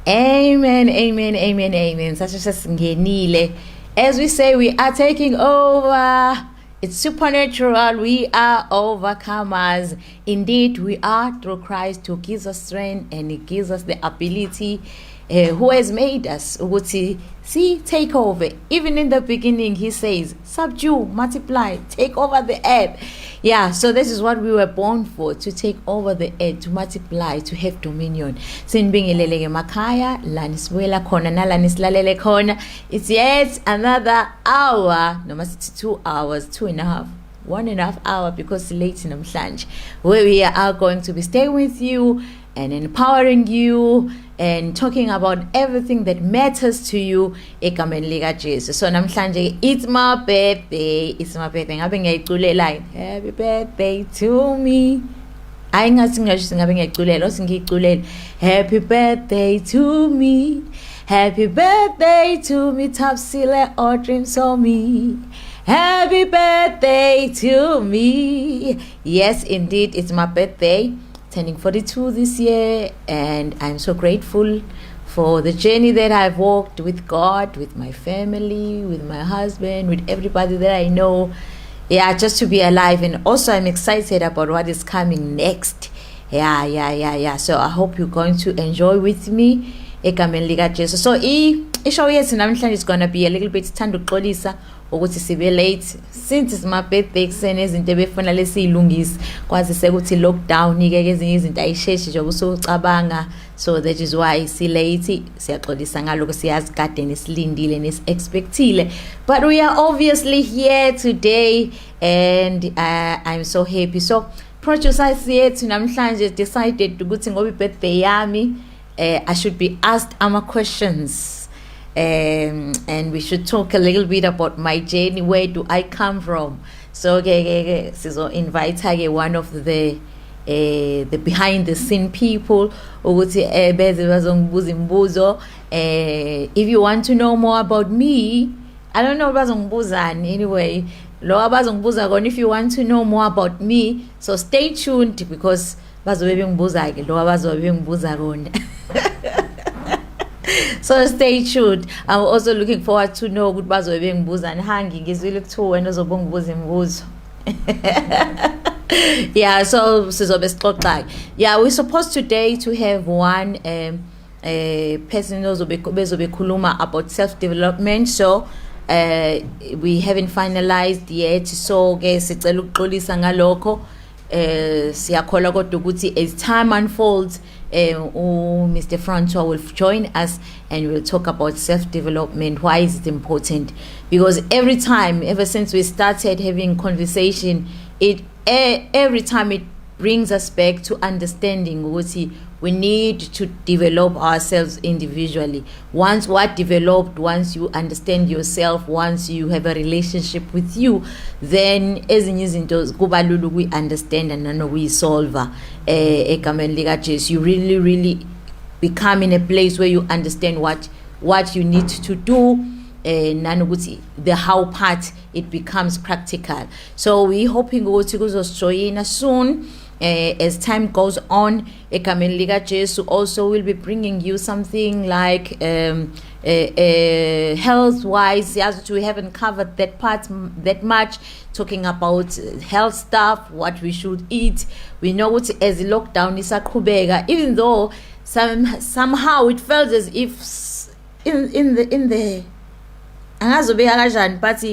Amen, amen, amen, amen. Such as ngenile. As we say, we are taking over. It's supernatural. We are overcomers. Indeed, we are through Christ who gives us strength and He gives us the ability. Who has made us see take over. Even in the beginning He says subdue, multiply, take over the earth. Yeah, so this is what we were born for, to take over the earth, to multiply, to have dominion. Sinibingelele emakhaya la nisibuyela khona nala nisilalele khona. It's yet another hour, noma sithi 2 hours, 2.5, 1.5 hour, because late namhlanje, where we are going to be staying with you and empowering you and talking about everything that matters to you egameni lika Jesu. So namhlanje it's my birthday. Ngabe ngiyayiculela happy birthday to me. Ayingathi ngisho ngabe ngiyayiculela osingiyiculela happy birthday to me. Happy birthday to me Thabisile or Msomi. Happy birthday to me. Yes, indeed, it's my birthday. Turning 42 this year, and I'm so grateful for the journey that I've walked with God, with my family, with my husband, with everybody that I know. Yeah, just to be alive. And also I'm excited about what is coming next. Yeah. So I hope you're going to enjoy with me egameni lika Jesu. So ishow yethu namhlanje is going to be a little bit thanda ukuxolisa ukuthi sibe late, since it's my birthday. Kusene izinto ebefuna lesiyilungisa kwazi sekuthi lockdown ke ezinye izinto ayisheshi nje usucabanga, so that is why si late. Siyaxolisa ngaloko, siyazi kade nesilindile nesi-expectile, but we are obviously here today, and I'm so happy. So producer yethu namhlanje decided ukuthi ngoba birthday yami I should be asked questions. And we should talk a little bit about my journey. Where do I come from? So so invite one of the behind the scene people ukuthi beze bazongibuza imibuzo. If you want to know more about me, I don't know bazongibuzani anyway. Lo abazongibuza kona, if you want to know more about me, so stay tuned, because bazobe bengibuza ke lo abazobe bengibuza kona. So stay tuned. I'm also looking forward to know ukuthi bazobe bengibuzani. Hangi ngizwile kuthiwa wena uzobongibuza imibuzo. Yeah, so sizobe sixoxa. Yeah, we're supposed today to have one person ozobe khuluma about self-development. So we haven't finalized yet. So ke sicela ukuxolisa ngalokho. Siyakholwa kodwa ukuthi as time unfolds, Mr. Francois will join us and we'll talk about self-development. Why is it important? Because every time, ever since we started having conversation, every time it brings us back to understanding what we need to develop ourselves individually. Once you understand yourself, once you have a relationship with you, then ezinye izinto kuba lula we understand and nano we solve egameni lika Jesu. You really become in a place where you understand what you need to do, nanokuthi the how part it becomes practical. So we hoping ukuthi kuzojoyina soon. As time goes on, egameni lika Jesu also will be bringing you something like health wise. Yes, we haven't covered that part that much, talking about health stuff, what we should eat. We know what as the lockdown is akubega, even though somehow it felt as if in the angazobe akajani, but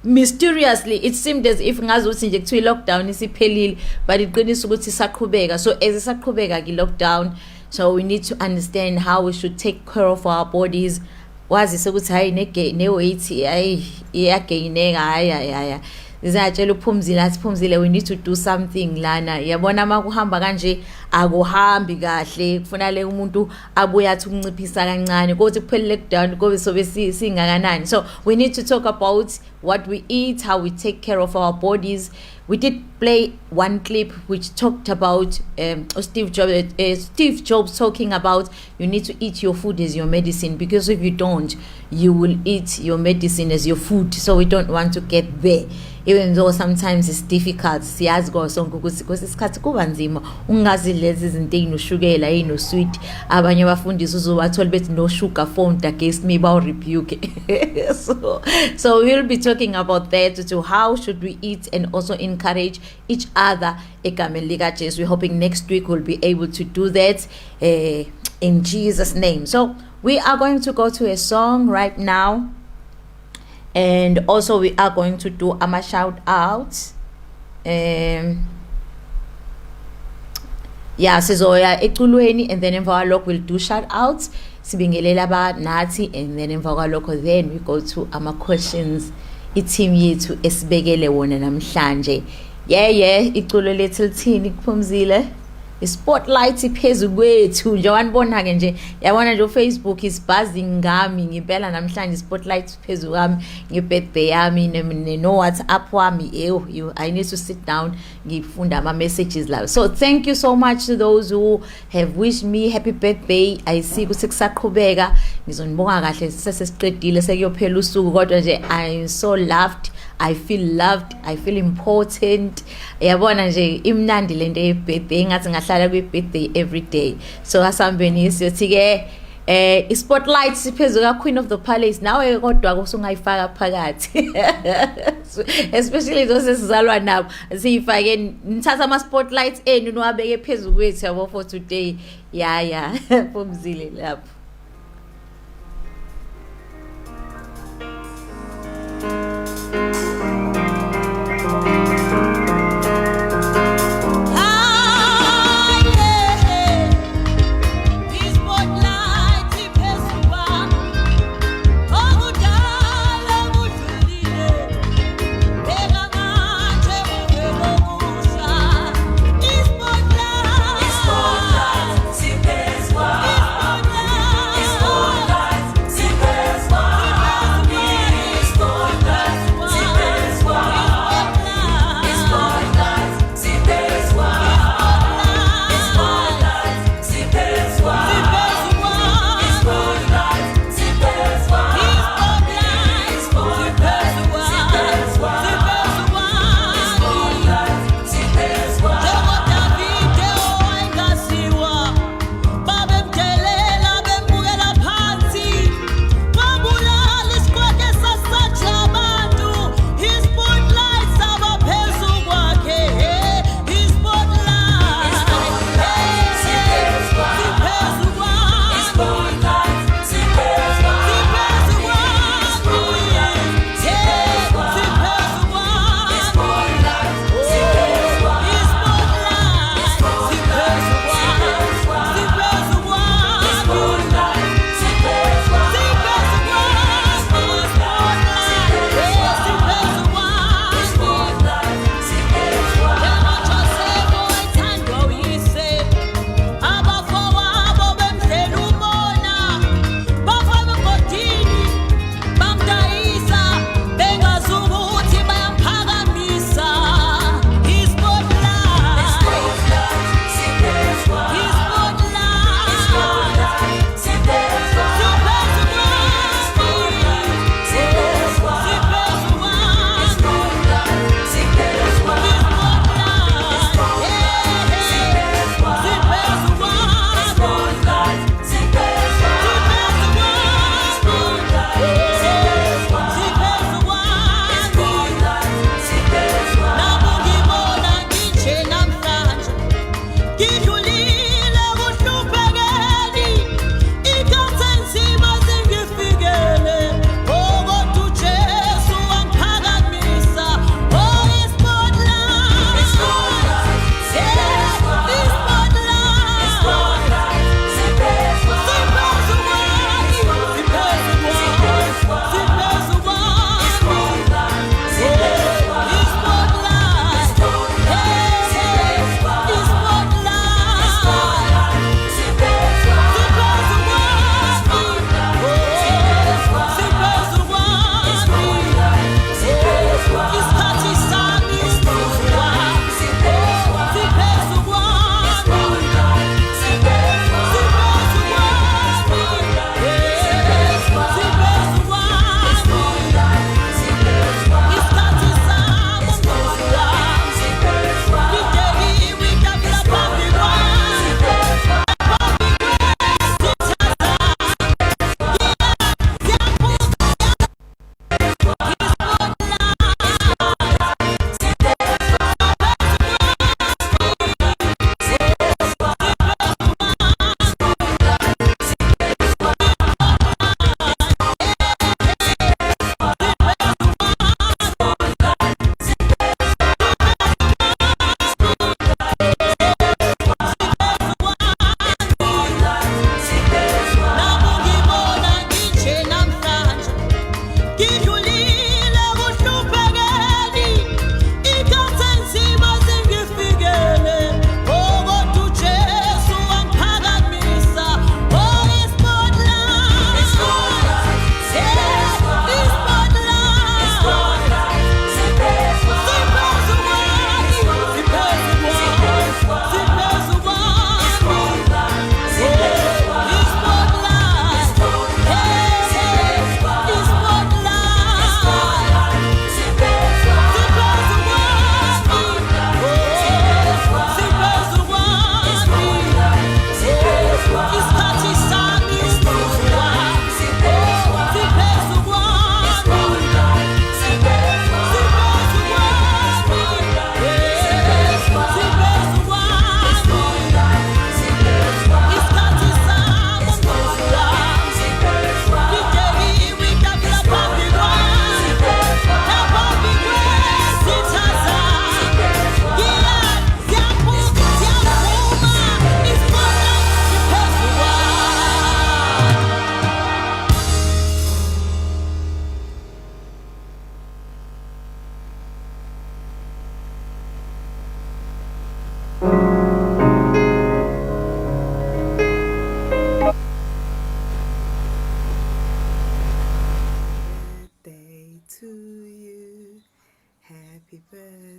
mysteriously it seemed as if ngazuthi nje kuthiwa lockdown isiphelile, but iqinisa ukuthi saqhubeka. So as isaqhubeka ki lockdown, so we need to understand how we should take care of our bodies. Wazi sekuthi hayi ne weight iyagaineka hayi izatshela uphumzile we need to do something lana. Yabona makuhamba kanje akuhambi kahle, kufanele umuntu abuya athi ukunciphisa kancane kodwa kuphelele lockdown kobe sobe singakanani. So we need to talk about what we eat, how we take care of our bodies. We did play one clip which talked about Steve Jobs talking about you need to eat your food as your medicine, because if you don't, you will eat your medicine as your food. So we don't want to get there. even though sometimes it's difficult siyazi sonke ukuthi isikhathi kuba nzima ungazi lezi izinto ezinoshukela ino sweet abanye abafundisi uzobathola bethi no sugar font against me ba rebuke so we'll be talking about that to how should we eat and also encourage each other egameni lika Jesu. We're hoping next week we'll be able to do that in Jesus name. So we are going to go to a song right now, and also we are going to do a shout out. Yeah, sizoya eculweni, and then emva kwalokho we'll do shout outs sibingelela nathi, and then emva kwalokho then we go to ama questions i-team yethu esibekele wona namhlanje. Yeah iculo lethu lithini kuphumzile spotlight iphezu kwethu nje wanibona ke nje yabona nje Facebook is buzzing ngami ngempela namhlanje spotlight phezu kwami ngebirthday yami no WhatsApp wami I need to sit down ngifunda ama messages la. So thank you so much to those who have wished me happy birthday. I see ukuthi kusaqhubeka ngizonibonga kahle sesesiqedile sekuyophela usuku kodwa nje I am so loved, I feel loved, I feel important. Yabona nje imnandi lento ye-birthday ngathi ngahlala kwi-birthday every day. So asambeni siyothi ke i-spotlight siphezu ka Queen of the Palace nawe kodwa kusungayifaka phakathi especially those esizalwa nabo siyifake nithatha ama spotlights enu niwabeke phezu kwethu yabo for today. Yeah Phumzile lapho. Spotlight,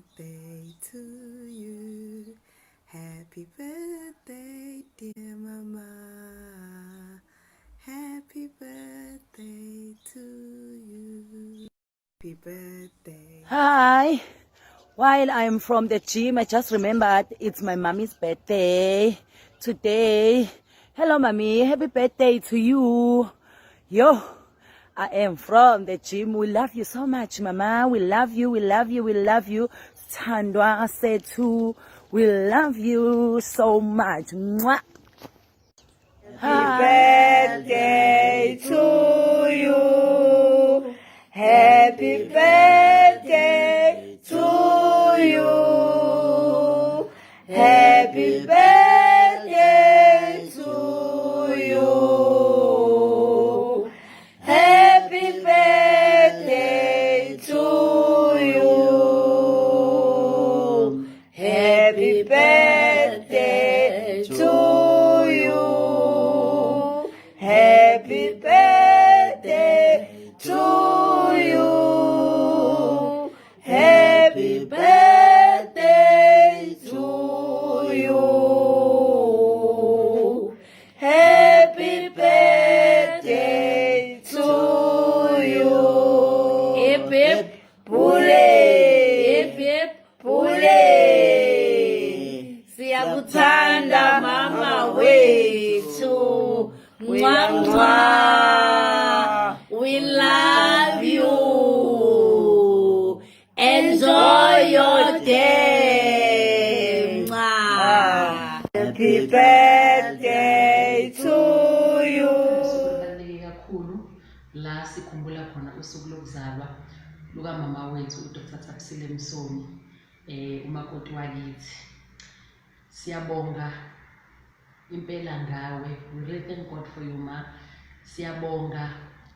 birthday to you. Happy birthday, dear Mama. Happy birthday to you. Happy birthday. Hi. While I'm from the gym, I just remembered it's my mommy's birthday today. Hello, mommy. Happy birthday to you. Yo, I am from the gym. We love you so much, mama. We love you. We love you. We love you. Thandwa sethu. We love you so much. Mwah. Happy birthday to you. Happy birthday to you. Happy birthday to you. Happy birthday to you. Happy birthday to you. Happy birthday to you. Happy birthday to you. Happy birthday to you. Hip hip hooray. Hip hip hooray. Siyakuthanda mama wethu. Mwah, mwah. We love you. Enjoy your day. Mwah. Happy birthday to you. Kubaluleke kakhulu la sikhumbula khona usuku lokuzalwa luka mama wethu uDr. Thabisile Msomi umakoti wakithi. Siyabonga impela ngawe. We really thank God for you, ma. Siyabonga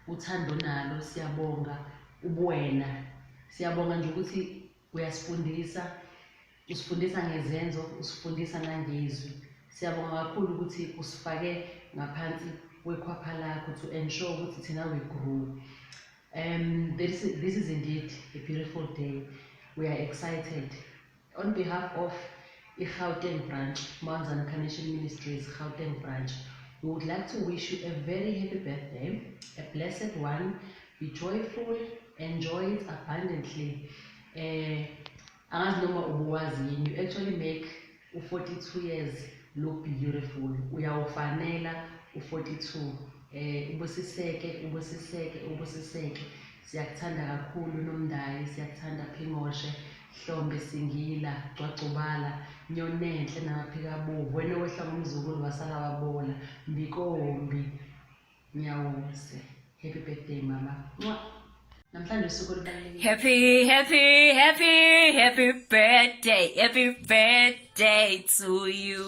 uthando nalo, siyabonga ubuwena. Siyabonga nje ukuthi uyasifundisa, usifundisa ngezenzo, usifundisa nangezwi. Siyabonga kakhulu ukuthi usifake ngaphansi kwekhwapha lakho to ensure ukuthi thina we grow. This is indeed a beautiful day. We are excited. On behalf of Gauteng branch, Mount Zion Carnation Ministries, Gauteng branch, we would like to wish you a very happy birthday, a blessed one. Be joyful, enjoy it abundantly. You actually make 42 years look beautiful. Uyawufanela u42. Ubusiseke. Siyakuthanda kakhulu Nomdayi, siyakuthanda Phingoshe, Hlombe Singila, Cwacubala, Nyonenhle namaphika bovu. Wena wehla ngomzukulu wasala wabola. Mbikombi, Nyawuse. Happy birthday, mama. Namhlanje usuku olubalulekile. Happy birthday. Happy birthday to you.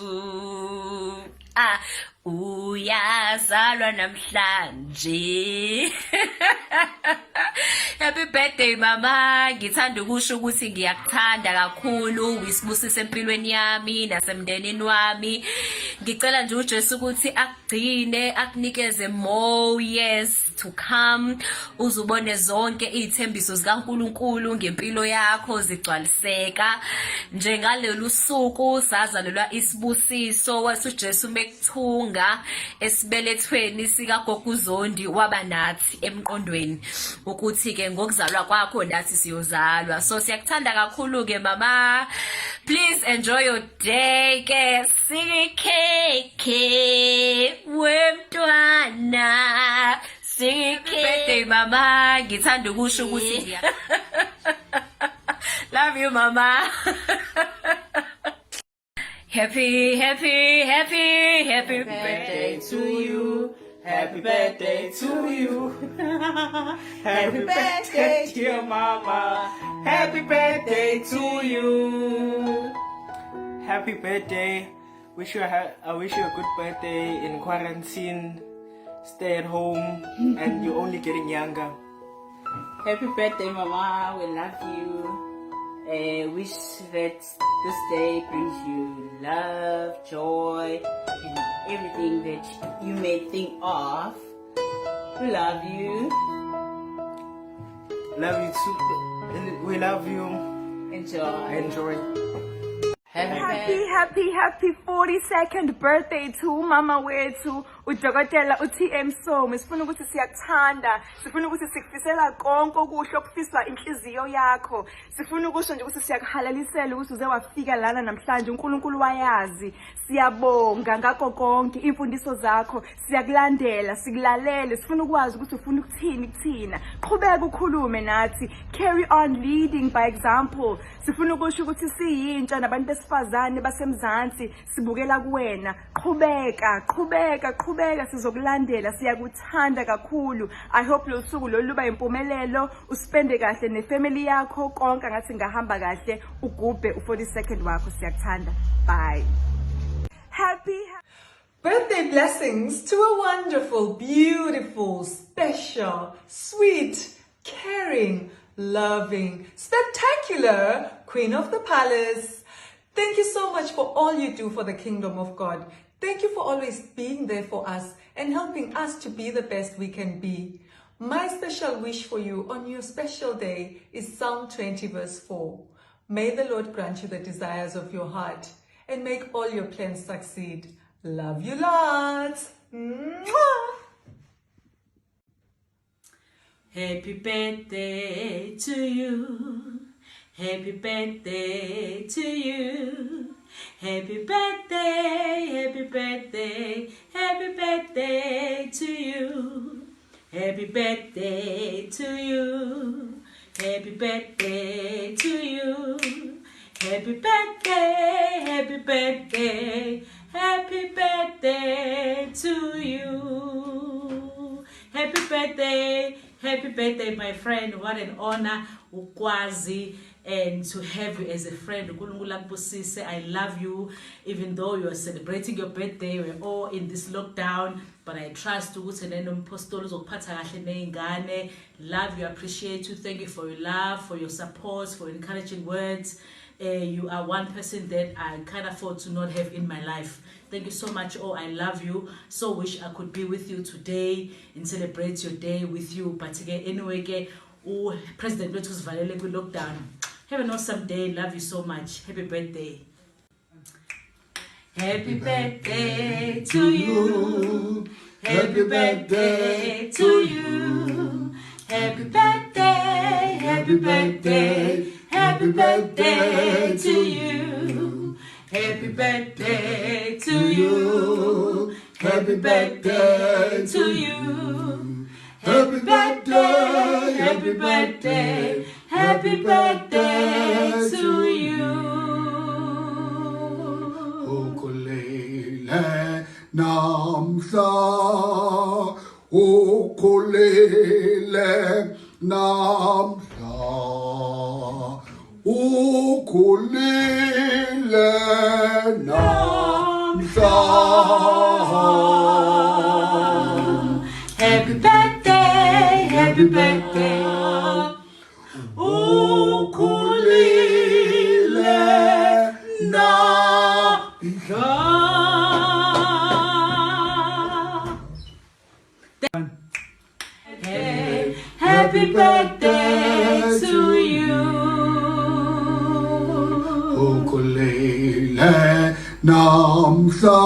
Uyazalwa namhlanje. Happy birthday mama. Ngithanda ukusho ukuthi ngiyakuthanda kakhulu. Uyisibusise empilweni yami nasemndenini wami. Ngicela nje uJesu ukuthi akugcine, akunikeze more years to come. Uzubone zonke izithembiso zikaNkulunkulu ngempilo yakho zigcwaliseka. Njengalolu suku sazalelwa isibusiso wasuJesu mekuthunga esibelethweni sikaGogo uZondi waba nathi emqondweni ukuthi ke ngokuzalwa kwakho nathi siyozalwa. So siyakuthanda kakhulu ke mama. Please enjoy your day ke sikeke wemntwana. Sikeke birthday mama. Ngithanda ukusho ukuthi love you mama. Happy birthday to you. Happy birthday to you. Happy birthday, dear mama. Happy birthday to you. Happy birthday. I wish you a good birthday in quarantine. Stay at home and you're only getting younger. Happy birthday, Mama. We love you. Wish that this day brings you love, joy, and everything that you may think of. We love you. Love you too. We love you. Enjoy. Enjoy. Happy 42nd birthday to mama wethu udokotela uTM Msomi. Sifuna ukuthi siyakuthanda, sifuna ukuthi sikufisela konke okuhle okufiswa inhliziyo yakho. Sifuna ukusho nje ukuthi siyakuhalalisela ukuthi uze wafika lana namhlanje. uNkulunkulu wayazi. Siyabonga ngakho konke imfundiso zakho, siyakulandela, sikulalele. Sifuna ukwazi ukuthi ufuna ukuthini kuthina. Qhubeka ukhulume nathi. Carry on leading by example. Sifuna ukusho ukuthi siyintsha nabantu besifazane basemzansi sibukela kuwena. Qhubeka sizokulandela, siyakuthanda kakhulu. I hope lo suku lo luba impumelelo, uspende kahle nefamily yakho konke ngathi ngahamba kahle, ugubhe u42nd wakho. Siyakuthanda. Bye. Birthday blessings to a wonderful, beautiful, special, sweet, caring, loving, spectacular Queen of the Palace. Thank you so much for all you do for the kingdom of God. Thank you for always being there for us and helping us to be the best we can be. My special wish for you on your special day is Psalm 20 verse 4. May the Lord grant you the desires of your heart and make all your plans succeed. Love you lots. Mwah! Happy birthday to you. Happy birthday to you. Happy birthday, happy birthday, happy birthday to you. Happy birthday to you. Happy birthday to you. Happy birthday, happy birthday, happy birthday to you. Happy birthday, my friend. What an honor, ukwazi, and to have you as a friend. I love you. Even though you are celebrating your birthday, we're all in this lockdown, but I trust you. Love you, appreciate you. Thank you for your love, for your support, for encouraging words. You are one person that I can't afford to not have in my life. Thank you so much. Oh, I love you. So wish I could be with you today and celebrate your day with you. But again, anyway, oh, President Betu's Valele lockdown. Have an awesome day. Love you so much. Happy birthday. Happy birthday to you. Happy birthday to you. Happy birthday, happy birthday, happy birthday to you. Happy birthday to you. Happy birthday to you. Happy birthday, happy birthday, happy birthday to you. Ukulele namsa, ukulele namsa, ukulele namsa. Happy birthday, happy birthday. Ukulele namsa. Happy birthday to you. Ukulele namsa.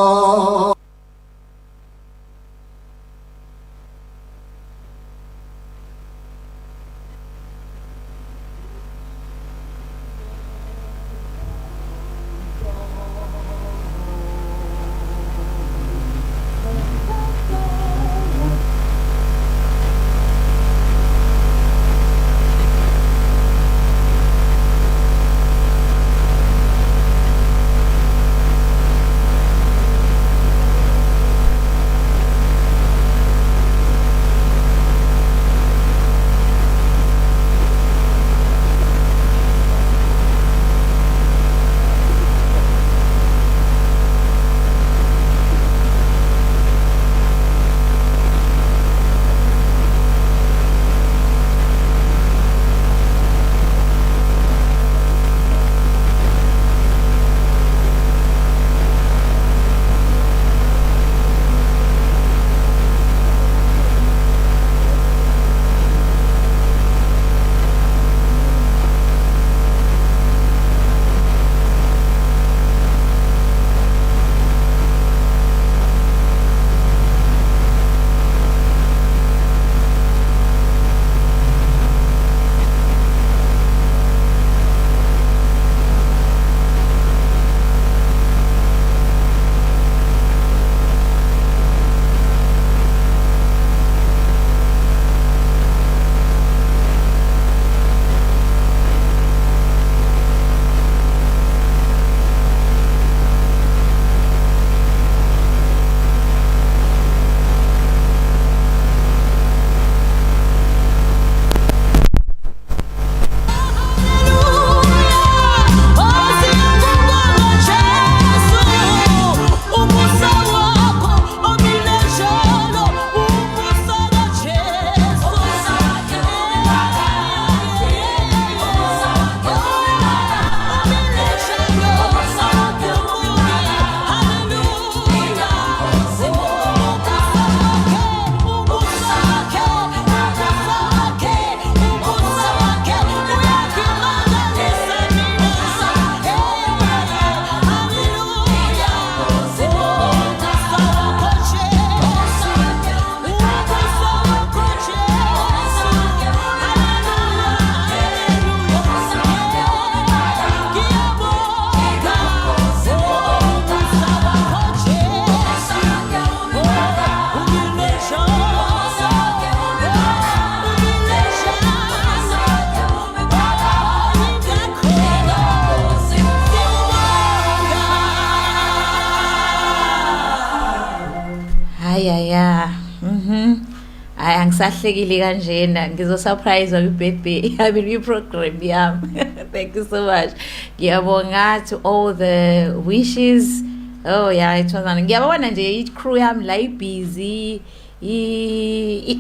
ngisahlekile kanjena ngizosurprise birthday I mean program yami. Thank you so much. Ngiyabonga to all the wishes. Oh yeah, it was ngiyabona nje i-crew yami la busy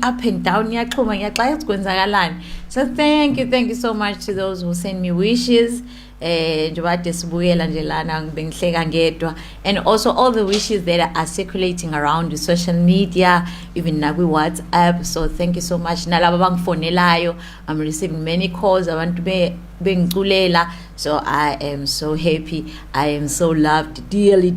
up and down ngiyaxhuma ngiyaxaya kwenzakalani. So thank you so much to those who send me wishes. Njengoba sibuyela nje lana bengihleka ngedwa, and also all the wishes that are circulating around the social media, even na WhatsApp. So thank you so much. Nalabo bangifonelayo, I'm receiving many calls abantu bengiculela. So I am so happy. I am so loved dearly.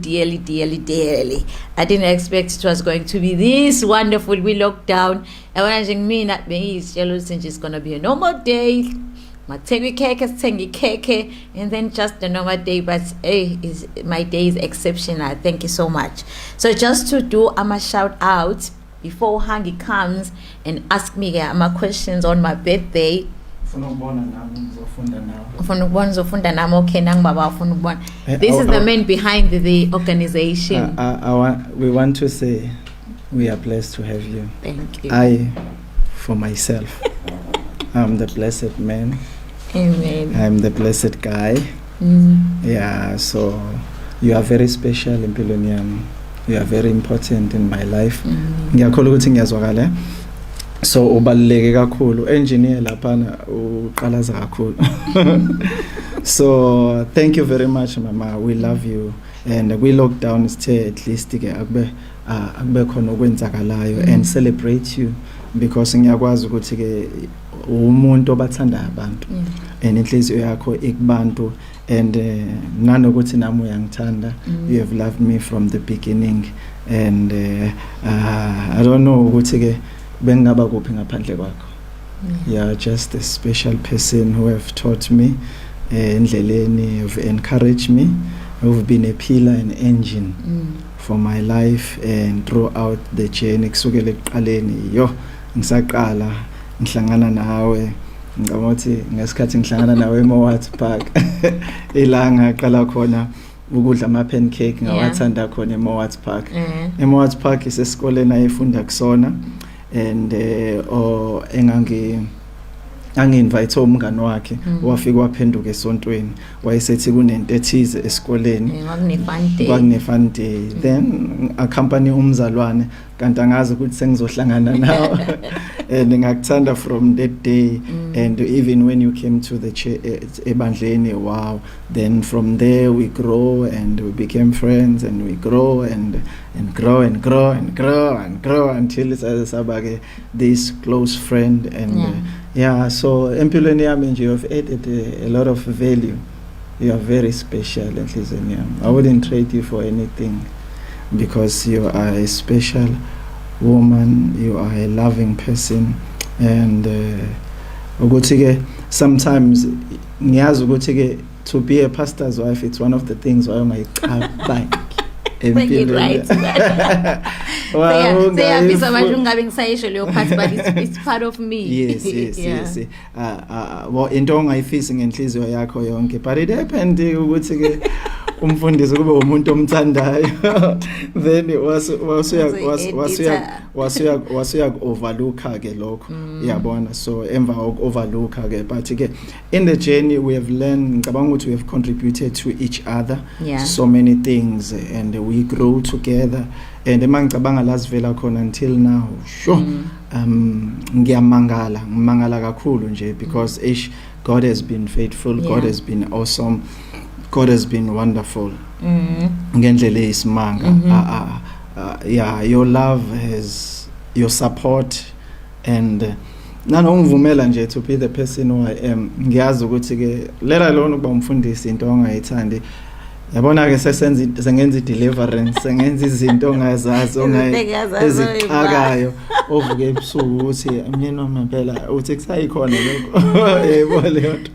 I didn't expect it was going to be this wonderful. We locked down. And when I think me not being jealous, and it's gonna be a normal day. Mategi keke, and then just a normal day, but hey, my day is exceptional. Thank you so much. So just to do a shout out before Hangi comes and ask me my questions on my birthday. This is the man behind the organization. We want to say we are blessed to have you. Thank you. I, for myself, I'm the blessed man. Amen. I'm the blessed guy. Yeah, so you are very special in Pilonium. You are very important in my life. Ngiyakholwa ukuthi ngiyazwakala. So ubaluleke kakhulu. Engineer laphana uqalaza kakhulu. So thank you very much, Mama. We love you. And we lock down at least akube khona okwenzakalayo and celebrate you, because ngiyakwazi ukuthi ke umuntu obathanda abantu and inhliziyo yakho ikubantu, and nanokuthi nami uyangithanda. You have loved me from the beginning, and I don't know ukuthi ke bengaba kuphi ngaphandle kwakho. You are just a special person who have taught me endleleni, have encouraged me, who've been a pillar and engine for my life and throughout the journey. Kusukela ekuqaleni yo ngisaqala ngihlangana nawe, ngathi ngesikhathi ngihlangana nawe eMowat Park ilanga qala khona ukudla ama pancake ngawathanda khona eMowat Park. eMowat Park isesikoleni ayifunda kusona, and angi-invite umngane wakhe wafika waphenduka esontweni, wayesethi kunento ethize esikoleni, kwakune-fun day. Then accompany umzalwane, kanti angazi ukuthi sengizohlangana nawe. And ngakuthanda from that day, and even when you came to the ebandleni, wow. Then from there we grow and we became friends, and we grow and grow until it's this close friend. And yeah, so Empilweni yami, you have added a lot of value. You are very special, I wouldn't trade you for anything, because you are a special woman, you are a loving person. And sometimes to be a pastor's wife, it's one of the things why I Bring it right. But it's part of me. Yes. Well, into ongayifisi ngenhliziyo yakho yonke, but it happened ukuthi umfundisi kube umuntu omthandayo. Then wasuya overlooka ke lokho. Yabona, so emva overlooka ke, but ke in the journey we have learned, ngicabanga ukuthi we have contributed to each other so many things, and we grow together. And emangicabanga lasivela khona until now, sure. Ngiyamangala kakhulu nje, because God has been faithful, God has been awesome, God has been wonderful. Ngendlela eyisimanga. Yeah, your love has, your support, and nanongivumela nje to be the person who I am. Ngiyazi ukuthi ke let alone ukuba umfundisi into ongayithandi. Yabona ke sengenza deliverance, sengenza izinto ongazazi ezixakayo ovuke ebusuku ukuthi myeni wami phela uthi kusayikhona lokho yebo le nto,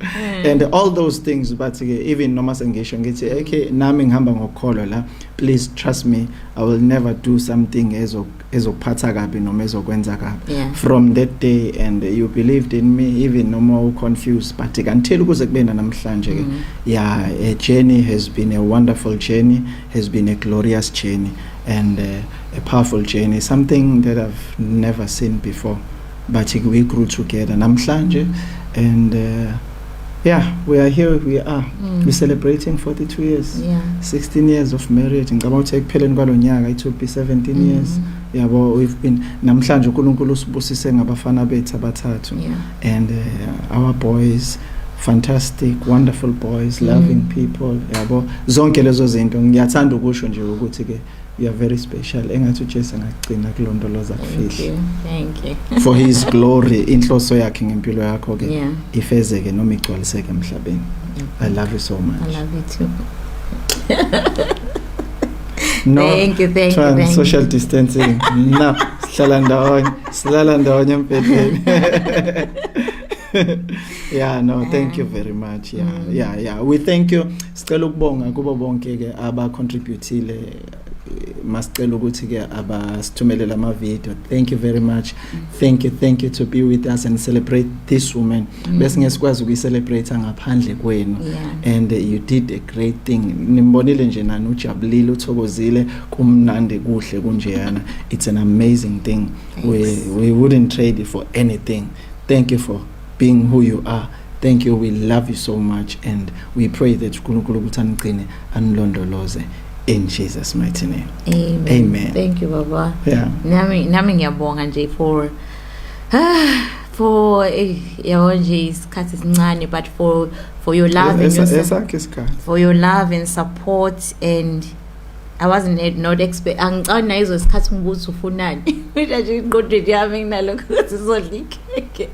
and all those things. But even noma sengisho ngithi okay nami ngihamba ngokukholwa la, please trust me, I will never do something ezokuphatha kabi noma ezokwenza kabi. From that day, and you believed in me even noma confused, but until kuze kubena namhlanje ke yeah, a journey has been a wonderful journey, has been a glorious journey, and a powerful journey, something that I've never seen before. but we grew together namhlanje, and yeah, we are here. We are. We're celebrating 42 years. Yeah. 16 years of marriage. Ngicabanga ukuthi ekupheleni kwalo nyaka it will be 17 years. Yabo, we've been namhlanje uNkulunkulu usibusise ngabafana bethu abathathu. Yeah. And our boys, fantastic, wonderful boys, loving people. Yabo, zonke lezo zinto ngiyathanda ukusho nje ukuthi ke you are very special. Engathi uJesu ngagcina kulondoloza kufihle. Thank you. For his glory, inhloso yakhe ngempilo yakho ke Yeah. ifezeke noma igcwaliseke emhlabeni. I love you so much. I love you too. No, Thank you. social distancing. No, sihlala ndawonye empeleni. Yeah, no, thank you very much. Yeah. We thank you. Sicela ukubonga kubo bonke ke aba contributile. Masicela ukuthi ke abasithumelela ama video. Thank you very much. Thank you to be with us and celebrate this woman. Bese ngesikwazi ukuyicelebrate ngaphandle kwenu. And you did a great thing. Nimbonile nje nani ujabulile uthokozile kumnandi kuhle kunjeyana. It's an amazing thing. We wouldn't trade it for anything. Thank you for being who you are. Thank you. We love you so much, and we pray that uNkulunkulu ukuthi anigcine anilondoloze in Jesus mighty name. Amen. Thank you, Baba. Yeah. Nami ngiyabonga nje for yabo nje isikhathi esincane, but for your love and for your love and support, and I wasn't not expect angicana izo isikhathi ngibuthi ufunani mina nje ingqondo yami nginalokho ukuthi sizodlikeke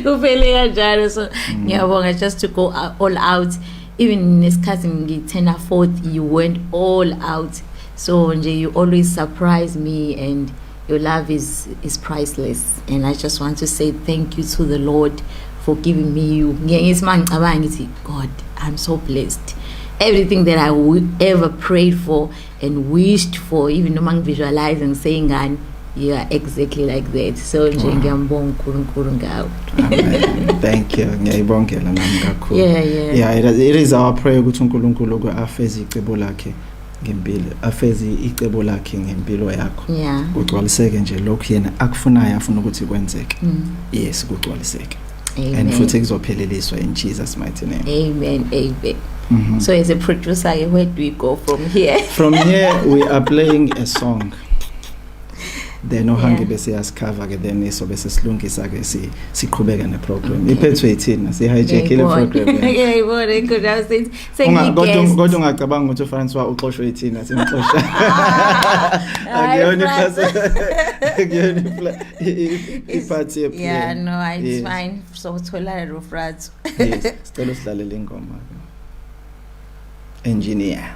kuphele kanjalo. So ngiyabonga just to go all out. Even nesikhathi ngithena forth, you went all out. So nje you always surprise me, and your love is priceless. And I just want to say thank you to the Lord for giving me you. God, I'm so blessed. Everything that I would ever prayed for and wished for, even among visualizing, saying, and you are exactly like that. So thank you. Ngiyayibongela nami kakhulu. Yeah. It is our prayer ukuthi uNkulunkulu afeze icebo lakhe ngempilo, afeze icebo lakhe ngempilo yakho. Yeah. Kugcwaliseke nje lokho yena akufunayo afuna ukuthi kwenzeke. Yes, kugcwaliseke. And futhi kuzopheleliswa in Jesus mighty name. Amen. So as a producer, where do we go from here? From here we are playing a song. Then Hangi bese yasicover ke, then iso bese silungisa ke siqhubeka ne program. Iphethwe yithina si hijack le program. Okay, what I could have said. Kodwa ungacabanga ukuthi uFrancois uxoshwe yithina simxosha. Akuyona iphathi ye. Yeah, no, it's fine. So thola lo Francois. Yes, sicela usilalele ingoma. Engineer.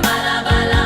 Malabala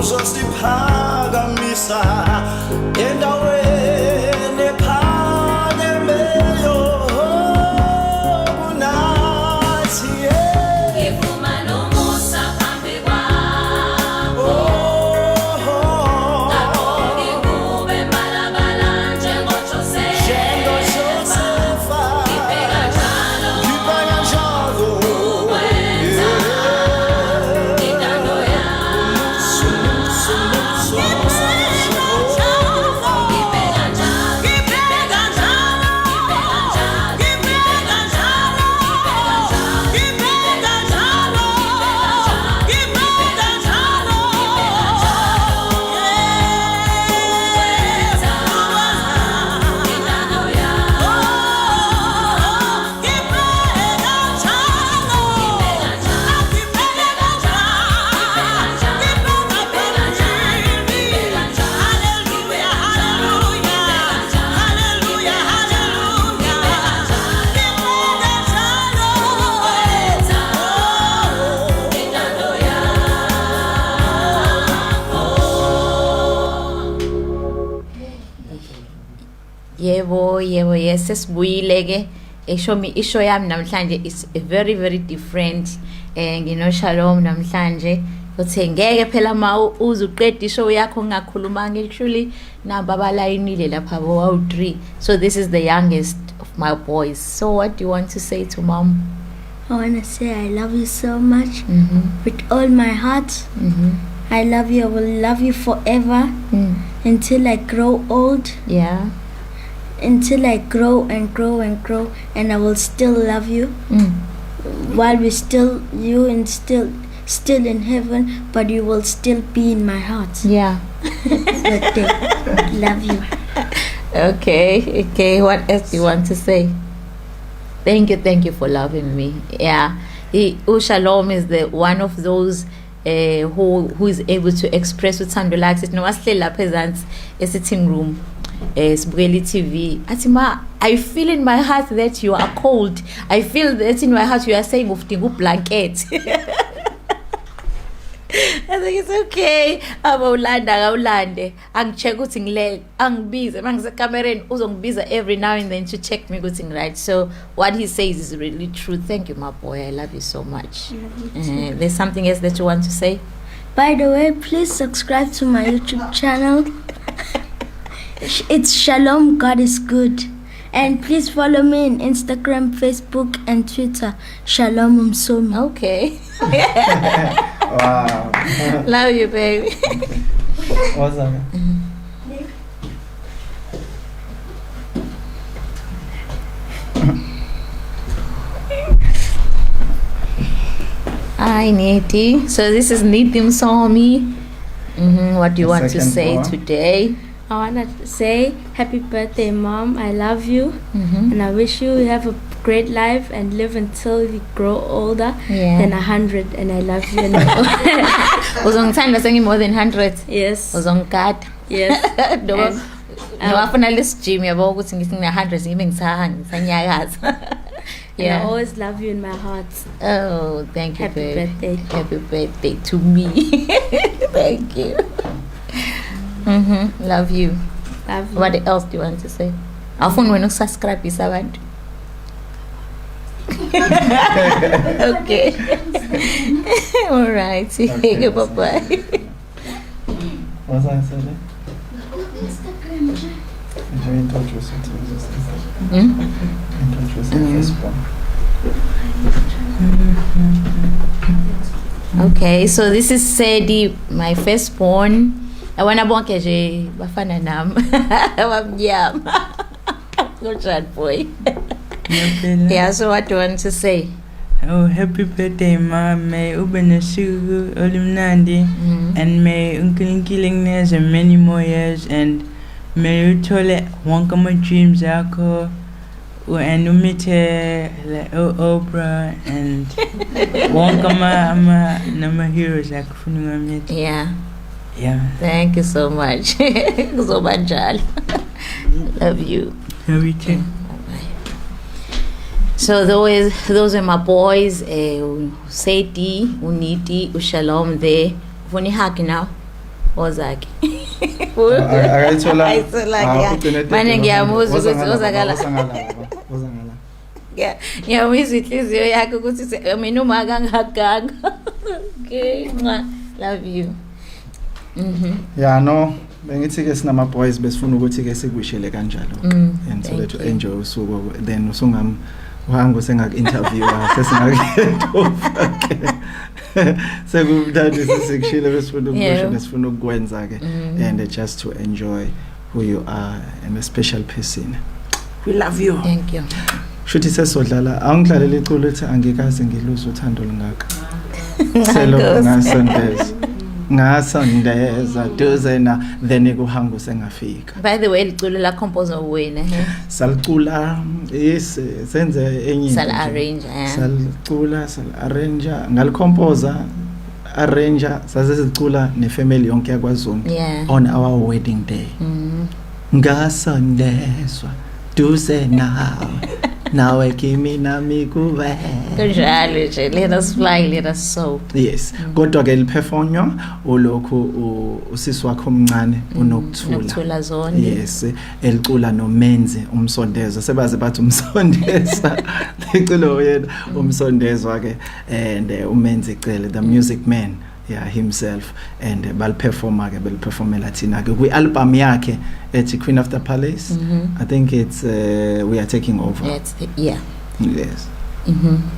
uzosiphakamisa endaweni ephakemeyo kunathi ngivuma nomusa phambi kwakho ngakho ngikube malabala njengoJosefa ngibheka njalo ukwenza intando Yebo, yes, sesibuyile ke. Isho yami namhlanje is very very different. Ngino Shalom namhlanje. Uthe ngeke phela ma uzuqeda ishow yakho ngakhulumanga actually namba balayinile lapha bo 3. So this is the youngest of my boys. So what do you want to say to mom? I want to say I love you so much with all my heart. I love you. I will love you forever until I grow old. Yeah. Until I grow and grow and grow, and I will still love you while we still you and still in heaven, but you will still be in my heart. Yeah. Birthday. Love you. Okay. What else do you want to say? Thank you for loving me. Yeah. Shalom is the one of those who is able to express uthando lakhe. No asihleli lapha ezantsi e-sitting room. Sibukeli TV. Athi ma, I feel in my heart that you are cold. I feel that in my heart you are saying ufdinga ublanket. I think it's okay. Awulande. Angicheck ukuthi ngilele. Angibize mangisekamereni uzongibiza every now and then to check me ukuthi right. So what he says is really true. Thank you, my boy. I love you so much. I love you too. There's something else that you want to say? By the way, please subscribe to my YouTube channel. It's Shalom, God is good. And please follow me on Instagram, Facebook, and Twitter. Shalom Msomi. Okay. Wow. Love you, baby. What's that? Hi, Niti. So this is Niti Msomi. What do you want to say today? I want to say happy birthday, Mom. I love you. And I wish you have a great life and live until you grow older than 100. And I love you. Uzongithanda sengi more than 100. Yes. Uzongigada. Yes. Wafuna lesijimi yabo ukuthi ngisine 100 ngibe ngisanyakaza. Yeah. I always love you in my heart. Oh, thank you, Happy babe. birthday. Happy birthday to me. Thank you. Love you. Love you. What else do you want to say? Afuna wena ukusubscribe isabantu. Okay. All right. Okay, bye-bye. What's that said? Introduce firstborn. Okay, so this is Sedi, my firstborn. Abana bonke nje bafana nami. Abamnyama. Good chat, boy. Yeah, so what do you want to say? Oh, happy birthday, Mom. May ubenasuku olimnandi, and may unkilinkilingnes and many more years, and may you tole wonka my dreams akho, and umite like Oprah and wonka my heroes akho. Yeah. Yeah. Thank you so much. So much. Love you. Love you too. So those are my boys, Seti, Uniti, Ushalom there. Funny hug now. ozakhe Akayithola. ayitholanga manje ngiyamuzwa ukuthi ozakala ngiyamuzwa inhliziyo yakhe ukuthi mina uma kangaganga. Okay, love you. Yeah, no, bengithi ke sinama boys besifuna ukuthi ke sikushele kanjalo and so that you enjoy usuku then usungam uhango sengaku-interview sesingakuyentova ke sekumnandi sesikushile besifuna ukusho nesifuna ukukwenza ke and just to enjoy who you are and a special person. We love you. Thank you. Shuthi sesodlala awungidlalela iculo ethi angikaze ngiluze uthando lungaka. Selo ngasondeza duze na then kuhanga usengafika. By the way, liculo la compose wena salicula yes senze enye sal arrange salicula sal arrange ngalicompose arrange sasesicula nefamily yonke yakwaZulu on our wedding day. Ngasondezwa duze nawe kimi nami kuwe kunjalo nje, let us fly, let us soar. Yes, kodwa ke liperformwa ulokhu usisi wakho omncane unokuthula zone. Yes, elicula nomenzi umsondezwa sebaze bathi umsondeza licula yena umsondezwa ke and umenzi icele the music man himself and baliperforma ke beliperformela thina ke kwi-album yakhe ethi Queen of the Palace. I think it's we are taking over. Yes.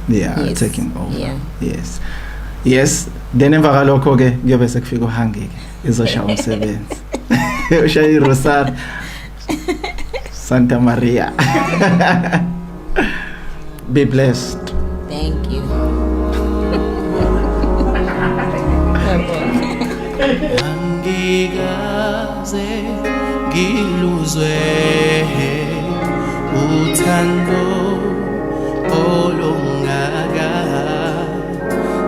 Yes, taking over. Yes, then emva kalokho ke kuyobe sekufika uHangi ke izoshaya umsebenzi ushaya iRosar Santa Maria. Be blessed. Thank you. Angikaze ngiluzwe uthando olungaka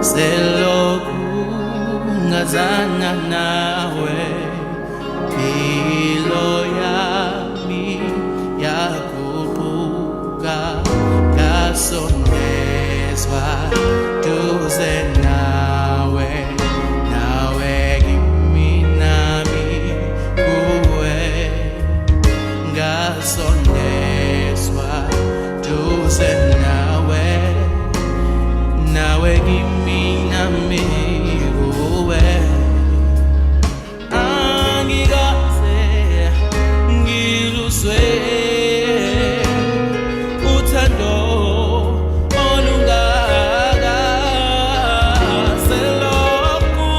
selokhu ngazana nawe philo yami yakubuka ngasondezwa duze nawe sondezwa duze nawe kimi nami kuwe angikaze ngiluzwe uthando olungaka selokhu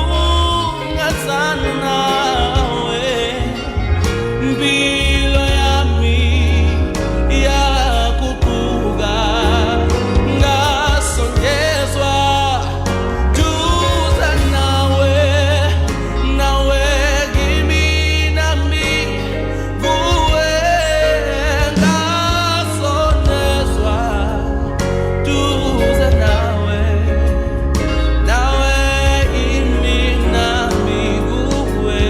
ngazana nawe mpilo yami yakubuka ngasondezwa duze nawe kimi nami kuwe ngasondezwa duze nawe kimi nami kuwe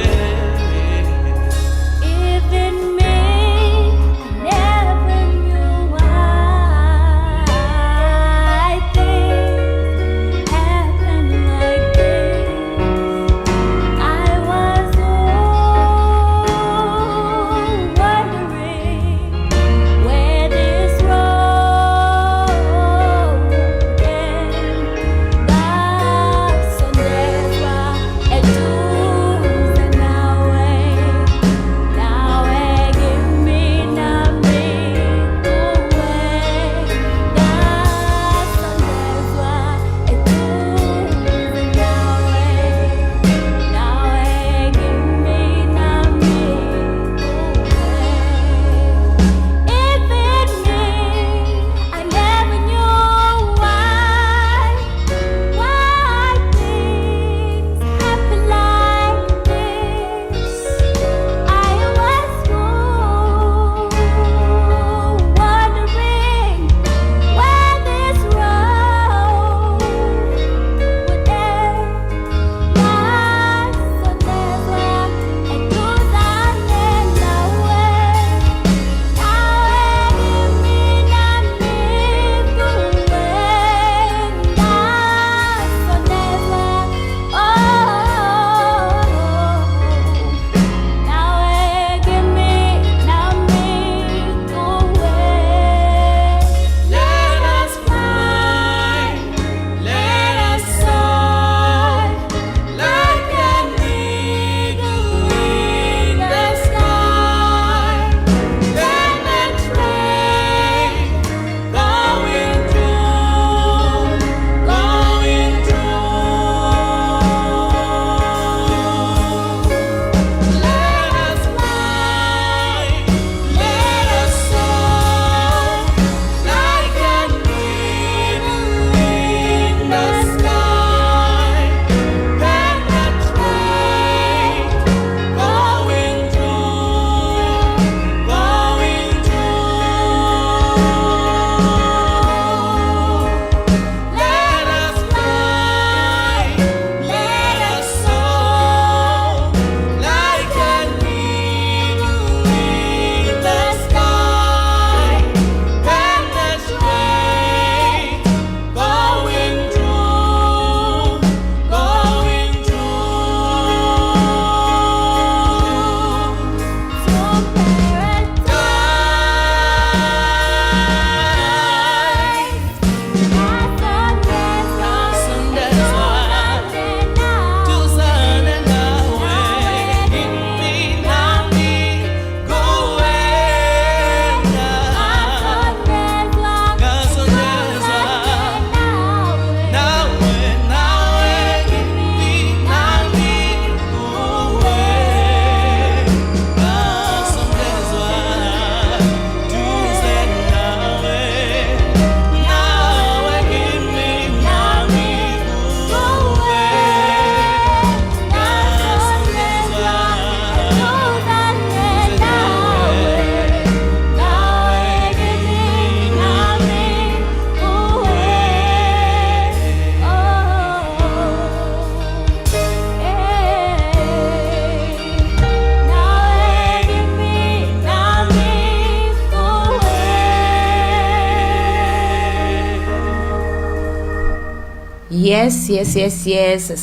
Yes.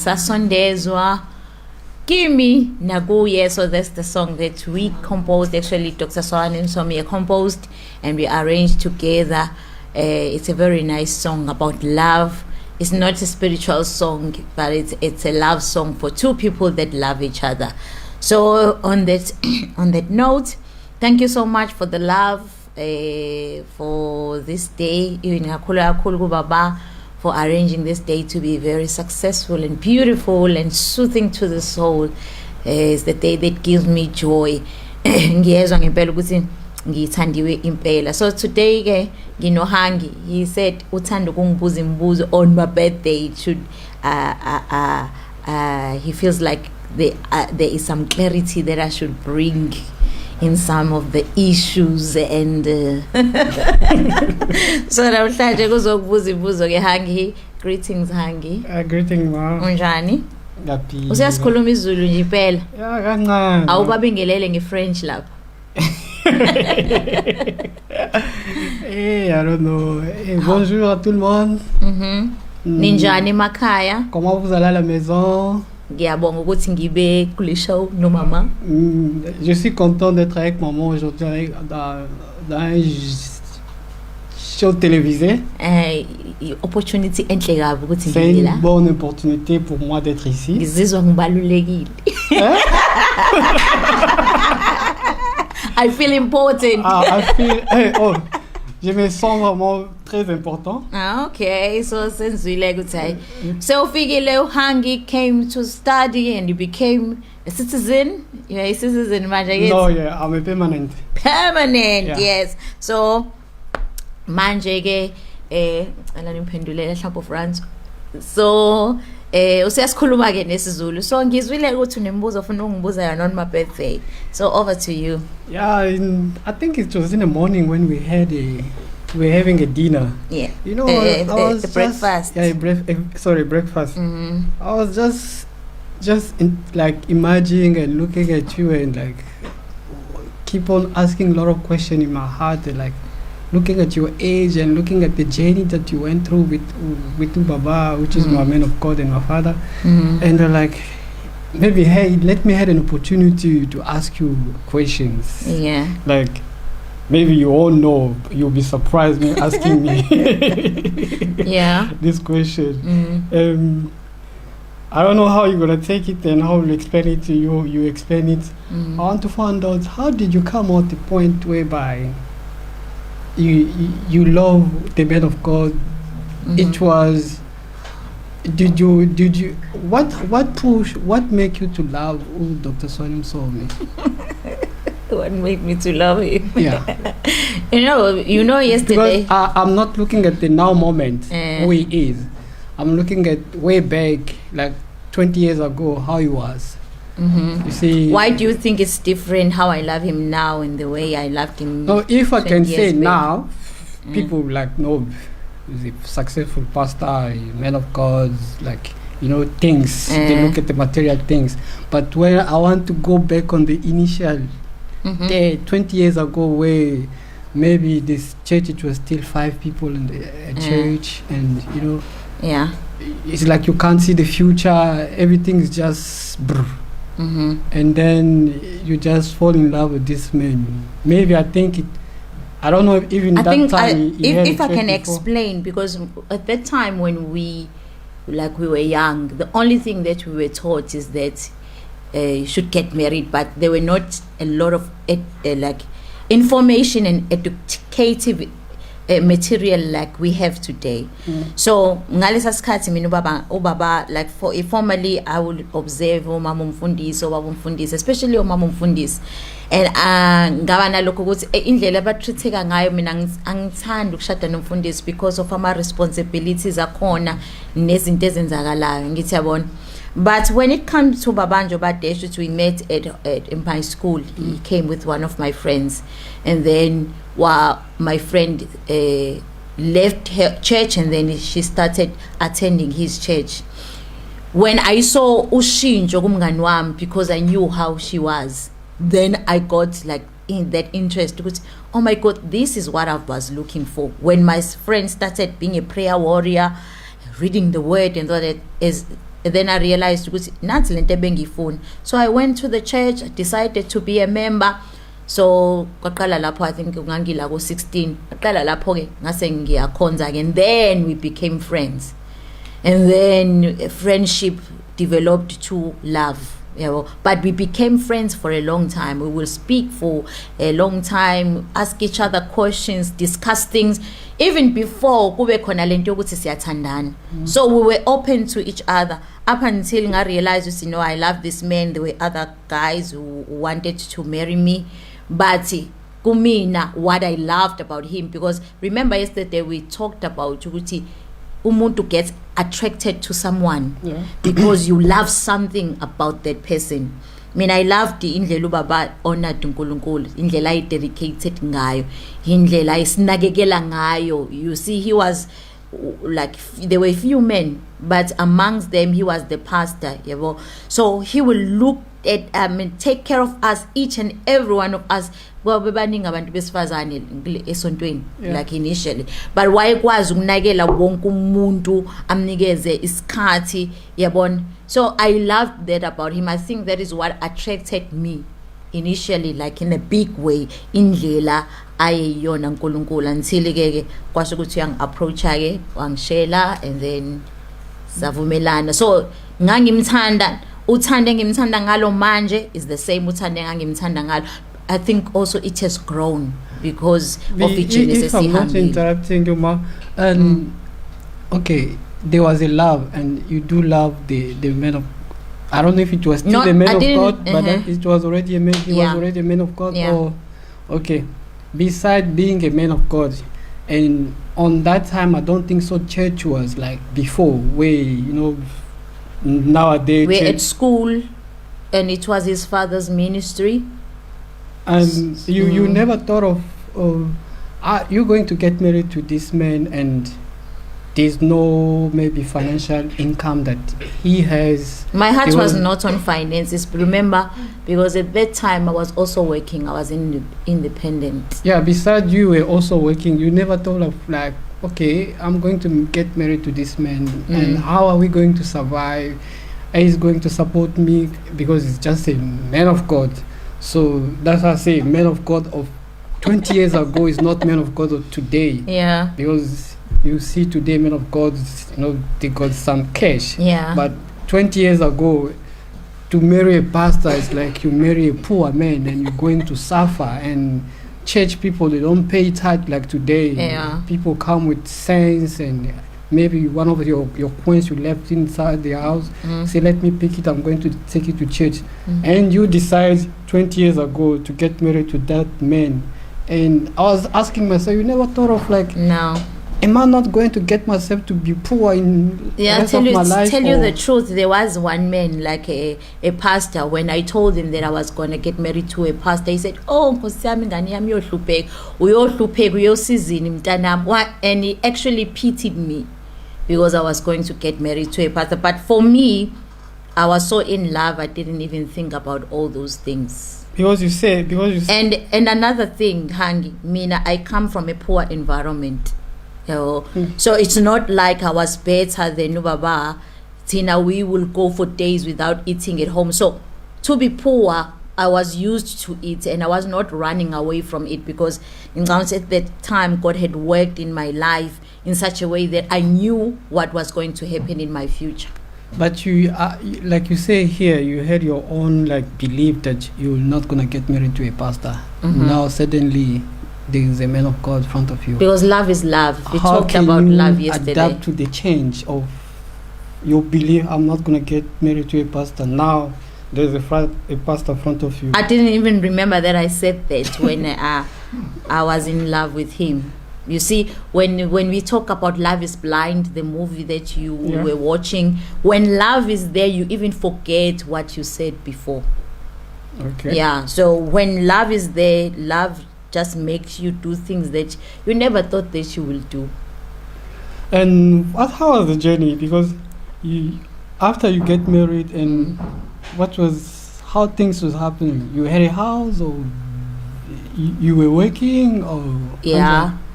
Sasondezwa. Kimi Naguye. So that's the song that we composed. Actually, Dr. Swan and Msomi composed and we arranged together. It's a very nice song about love. It's not a spiritual song, but it's a love song for two people that love each other. So on that note, thank you so much for the love for this day. For arranging this day to be very successful and beautiful and soothing to the soul. It's the day that gives me joy. So today Hangi, he said uthanda ukungibuza imibuzo on my birthday. It should he feels like there is some clarity that I should bring in some of the issues and so namhlanje kuzokubuza imibuzo ke Hangi. Greetings Hangi. Greeting ma. Unjani? Ngaphila. Usiyasikhuluma izulu nje phela? Ya kancane. Awubabingelele ngeFrench lapha. I don't know. Bonjour à tout le monde. Ninjani emakhaya? Comment vous allez à la maison? Ngiyabonga ukuthi ngibe kule show no mama. Je suis content d'être avec maman aujourd'hui dans un show télévisé. Opportunity enhle kabi ukuthi c'est une bonne opportunité pour moi d'être ici. Ngizizwa ngibalulekile. I feel important. Je me sens vraiment très important. Okay, so senzwile ukuthi so ufikile uHangi came to study and you became a citizen. You are a citizen manje. No, yeah, I'm a permanent. Permanent, yeah. Yes. So manje ke ala nimphendulele mhlawumbe France. So usiyasikhuluma ke nesizulu. So ngizwile ukuthi unembuzo ofuna ungibuza yona on my birthday. So over to you. Yeah, I think it was in the morning when we were having a dinner. Yeah. You know, I was the breakfast. Breakfast. I was just imagining and looking at you and like keep on asking a lot of questions in my heart and like looking at your age and looking at the journey that you went through with Baba, which is my man of God and my father. And like, maybe, hey, let me have an opportunity to ask you questions. Yeah. Like, maybe you all know, you'll be surprised me asking me this question. I don't know how you're going to take it and how you'll explain it to you. You explain it. I want to find out, how did you come out the point whereby you love the man of God? It was, did you what make you to love Dr. Msomi? What made me to love him? Yeah. you know yesterday. Because I'm not looking at the now moment who he is. I'm looking at way back, like 20 years ago, how he was. You see. Why do you think it's different how I love him now and the way I loved him? No, if I can say now, people like no, he's a successful pastor, a man of God, like things. They look at the material things. But when I want to go back on the initial day, 20 years ago, where maybe this church, it was still 5 people in the church, and it's like you can't see the future. Everything is just brr. And then you just fall in love with this man. Maybe I think it. I don't know if even that time. If I can explain, because at that time when we were young, the only thing that we were taught is that you should get married, but there were not a lot of information and educative material like we have today. So ngalesa sikhathi mina ubaba like formally I would observe umama umfundisi, especially umama umfundisi, and ngaba nalokho ukuthi indlela abatreateka ngayo mina angithanda ukushada nomfundisi because of ama responsibilities akhona nezinto ezenzakalayo, ngithi yabona. But when it comes to Babanjo Badesh, which we met in my school, he came with one of my friends, and then my friend left her church, and then she started attending his church. When I saw Ushinjo kumngani wami, because I knew how she was, then I got in that interest, because oh my God, this is what I was looking for. When my friend started being a prayer warrior, reading the word and thought then I realized nansi lento ebengifuna. So I went to the church, decided to be a member. So kwaqala lapho, I think ngangila ko 16. Kwaqala lapho ke ngase ngiyakhonza ke, and then we became friends. And then friendship developed to love. But we became friends for a long time. We will speak for a long time, ask each other questions, discuss things, even before kube khona lento yokuthi siyathandana. So we were open to each other up until I realized, I love this man. There were other guys who wanted to marry me, but kumina, what I loved about him, because remember yesterday we talked about ukuthi umuntu gets attracted to someone because you love something about that person. I loved indlela ubaba honored uNkulunkulu, indlela ay dedicated ngayo, indlela isinakekela ngayo. You see, he was like, there were few men, but amongst them he was the pastor. So he will look at take care of us, each and every one of us. Bebaningi abantu besifazane esontweni like initially, but wayekwazi ukunakela wonke umuntu, amnikeze isikhathi, yabona. So I loved that about him. I think that is what attracted me initially, like in a big way, indlela ayeyona uNkulunkulu, until ke kwasho ukuthi approach ke wangishela, and then savumelana. So ngangimthanda, uthande ngimthanda ngalo manje is the same uthande ngangimthanda ngalo. I think also it has grown because of the Genesis. If I'm not interrupting you, Ma, okay, there was a love, and you do love the man of. I don't know if it was still the man of God, but it was already a man. He was already a man of God. Or okay, beside being a man of God, and on that time, I don't think so. Church was like before, where nowadays we're at school, and it was his father's ministry. And you never thought of are you going to get married to this man, and there's no maybe financial income that he has? My heart was not on finances, remember, because at that time I was also working. I was independent. Yeah, besides you were also working. You never thought of like, okay, I'm going to get married to this man, and how are we going to survive? He's going to support me because he's just a man of God. So that's why I say man of God of 20 years ago is not man of God of today. Yeah. Because you see today men of God, they got some cash. Yeah. But 20 years ago, to marry a pastor is like you marry a poor man and you're going to suffer. And church people, they don't pay tithe like today. Yeah. People come with sense, and maybe one of your coins you left inside the house, say, let me pick it, I'm going to take it to church. And you decide 20 years ago to get married to that man. And I was asking myself, you never thought of like, no, am I not going to get myself to be poor in the rest of my life? Tell you the truth, there was one man, like a pastor, when I told him that I was going to get married to a pastor, he said, oh, and he actually pitied me because I was going to get married to a pastor. But for me, I was so in love, I didn't even think about all those things. Because you say. And another thing, Hangi, Mina, I come from a poor environment. So it's not like I was better than Baba. Tina, we will go for days without eating at home. So to be poor, I was used to it, and I was not running away from it, because at that time God had worked in my life in such a way that I knew what was going to happen in my future. But you, like you say here, you had your own like belief that you're not gonna get married to a pastor. Now suddenly there is a man of God in front of you. Because love is love. We How talked can about you love yesterday. adapt to the change of your belief? I'm not gonna get married to a pastor. Now there's a pastor in front of you. I didn't even remember that I said that when I was in love with him. You see, when we talk about Love is Blind, the movie that you were watching, when love is there, you even forget what you said before. Okay. Yeah, so when love is there, love just makes you do things that you never thought that you will do. And how was the journey? Because after you get married, and how things was happening? You had a house, or you were working, or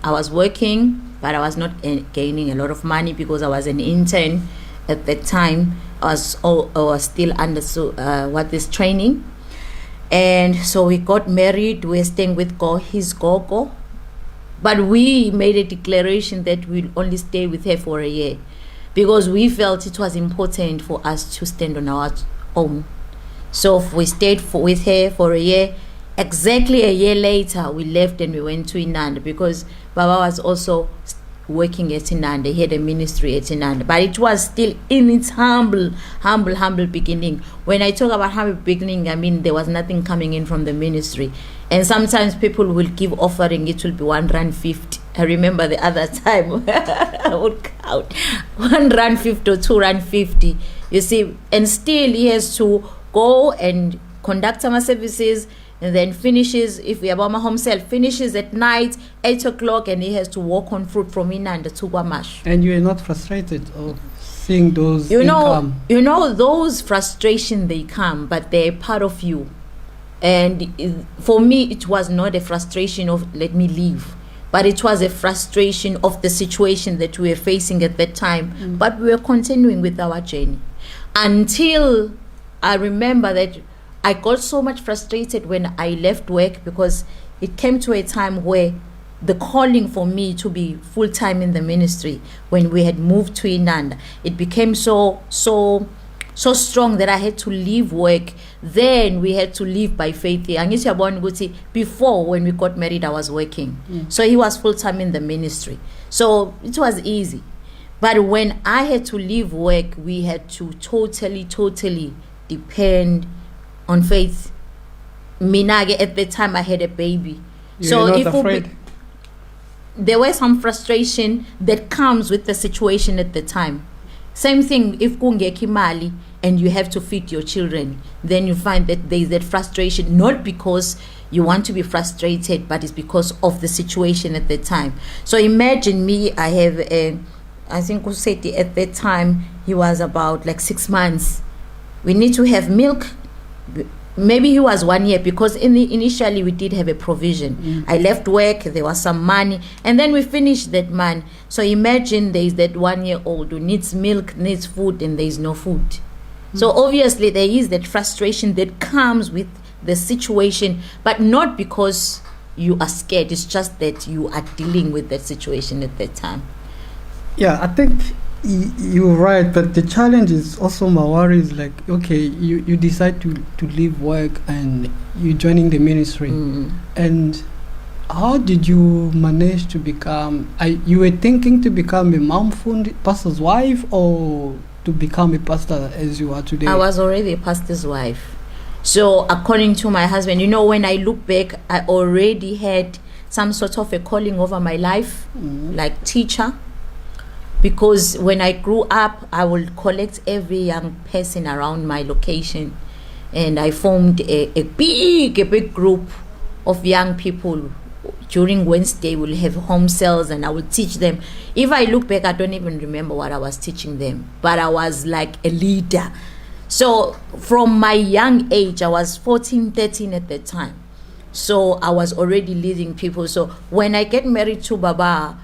I was working. but I was not gaining a lot of money because I was an intern at that time. I was still under this training. And so we got married. We were staying with his gogo. But we made a declaration that we'll only stay with her for a year because we felt it was important for us to stand on our own. So we stayed with her for a year. Exactly a year later, we left and we went to Inanda because Baba was also working at Inanda. He had a ministry at Inanda. But it was still in its humble beginning. When I talk about humble beginning, I mean there was nothing coming in from the ministry. And sometimes people will give offering, it will be R1.50. I remember the other time I would count R1.50 or R2.50. You see, and still he has to go and conduct some services and then finishes, if we have my home cell, finishes at night, 8 o'clock, and he has to walk on foot from Inanda to Guamash. And you are not frustrated of seeing those You know, those frustrations, they come, but they're part of you. And for me, it was not a frustration of let me leave, but it was a frustration of the situation that we were facing at that time. But we were continuing with our journey until I remember that I got so much frustrated when I left work because it came to a time where the calling for me to be full-time in the ministry, when we had moved to Inanda, it became so strong that I had to leave work. Then we had to live by faith. Before, when we got married, I was working. So he was full-time in the ministry. So it was easy. But when I had to leave work, we had to totally depend on faith. Minage, at the time I had a baby. You're not afraid? There was some frustration that comes with the situation at the time. Same thing if kungekho imali and you have to feed your children, then you find that there is that frustration, not because you want to be frustrated, but it's because of the situation at the time. So imagine me, I have I think Useti at that time, he was about like 6 months. We need to have milk. Maybe he was 1 year because initially we did have a provision. I left work, there was some money, and then we finished that money. So imagine there is that 1 year old who needs milk, needs food, and there is no food. So obviously there is that frustration that comes with the situation, but not because you are scared. It's just that you are dealing with that situation at that time. Yeah, I think you're right, but the challenge is also my worry is like, okay, you decide to leave work and you're joining the ministry. And how did you manage to become, you were thinking to become a mom pastor's wife or to become a pastor as you are today? I was already a pastor's wife. So according to my husband, when I look back, I already had some sort of a calling over my life, like teacher. Because when I grew up, I would collect every young person around my location. And I formed a big group of young people. During Wednesday, we'll have home cells and I will teach them. If I look back, I don't even remember what I was teaching them. But I was like a leader. So from my young age, I was 14, 13 at that time. So I was already leading people. So when I get married to Baba,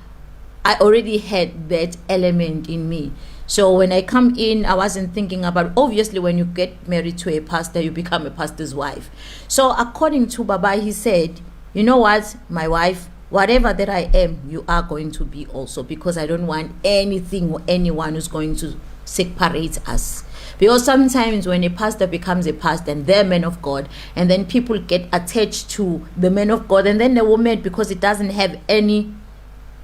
I already had that element in me. So when I come in, I wasn't thinking about, obviously when you get married to a pastor, you become a pastor's wife. So according to Baba, he said, you know what, my wife, whatever that I am, you are going to be also, because I don't want anything or anyone who's going to separate us. Because sometimes when a pastor becomes a pastor and they're men of God, and then people get attached to the men of God, and then the woman, because it doesn't have any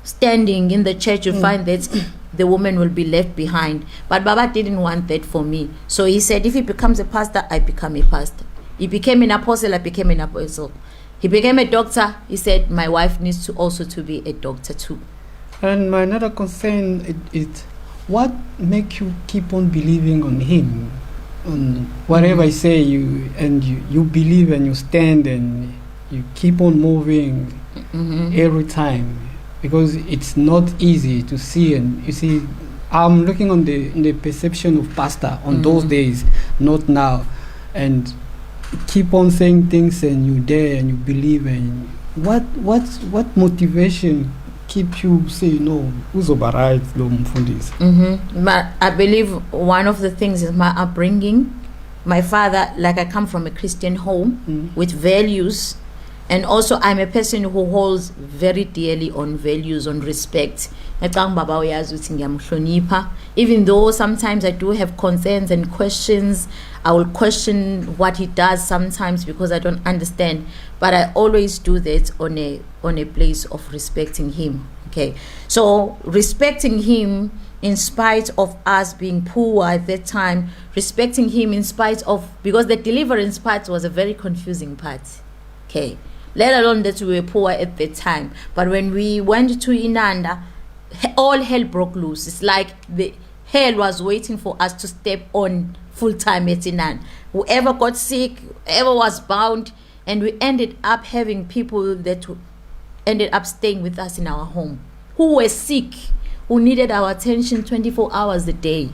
standing in the church, you find that the woman will be left behind. But Baba didn't want that for me. So he said, if he becomes a pastor, I become a pastor. He became an apostle, I became an apostle. He became a doctor. He said, my wife needs to also to be a doctor too. And my another concern is what makes you keep on believing on him? On whatever I say, you believe and you stand and you keep on moving every time. Because it's not easy to see, and you see, I'm looking on the perception of pastor on those days, not now, and keep on saying things, and you dare and you believe, and what motivation keep you say no uzoba right lo mfundisi? But I believe one of the things is my upbringing. My father, like I come from a Christian home with values, and also I'm a person who holds very dearly on values, on respect. Even though sometimes I do have concerns and questions, I will question what he does sometimes because I don't understand. But I always do that on a place of respecting him. Okay, so respecting him in spite of us being poor at that time, respecting him in spite of, because the deliverance part was a very confusing part. Okay, let alone that we were poor at that time. But when we went to Inanda, all hell broke loose. It's like the hell was waiting for us to step on full time at Inanda. Whoever got sick, whoever was bound, and we ended up having people that ended up staying with us in our home who were sick, who needed our attention 24 hours a day.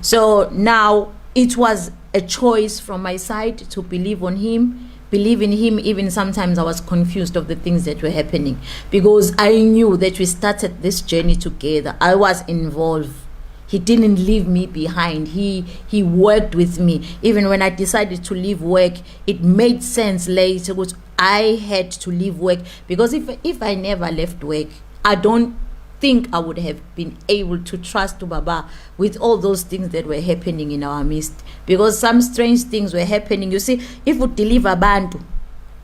So now it was a choice from my side to believe in him. Even sometimes I was confused of the things that were happening, because I knew that we started this journey together. I was involved. He didn't leave me behind. He worked with me. Even when I decided to leave work, it made sense later, because I had to leave work, because if I never left work, I don't think I would have been able to trust Baba with all those things that were happening in our midst, because some strange things were happening. You see, if we deliver abantu,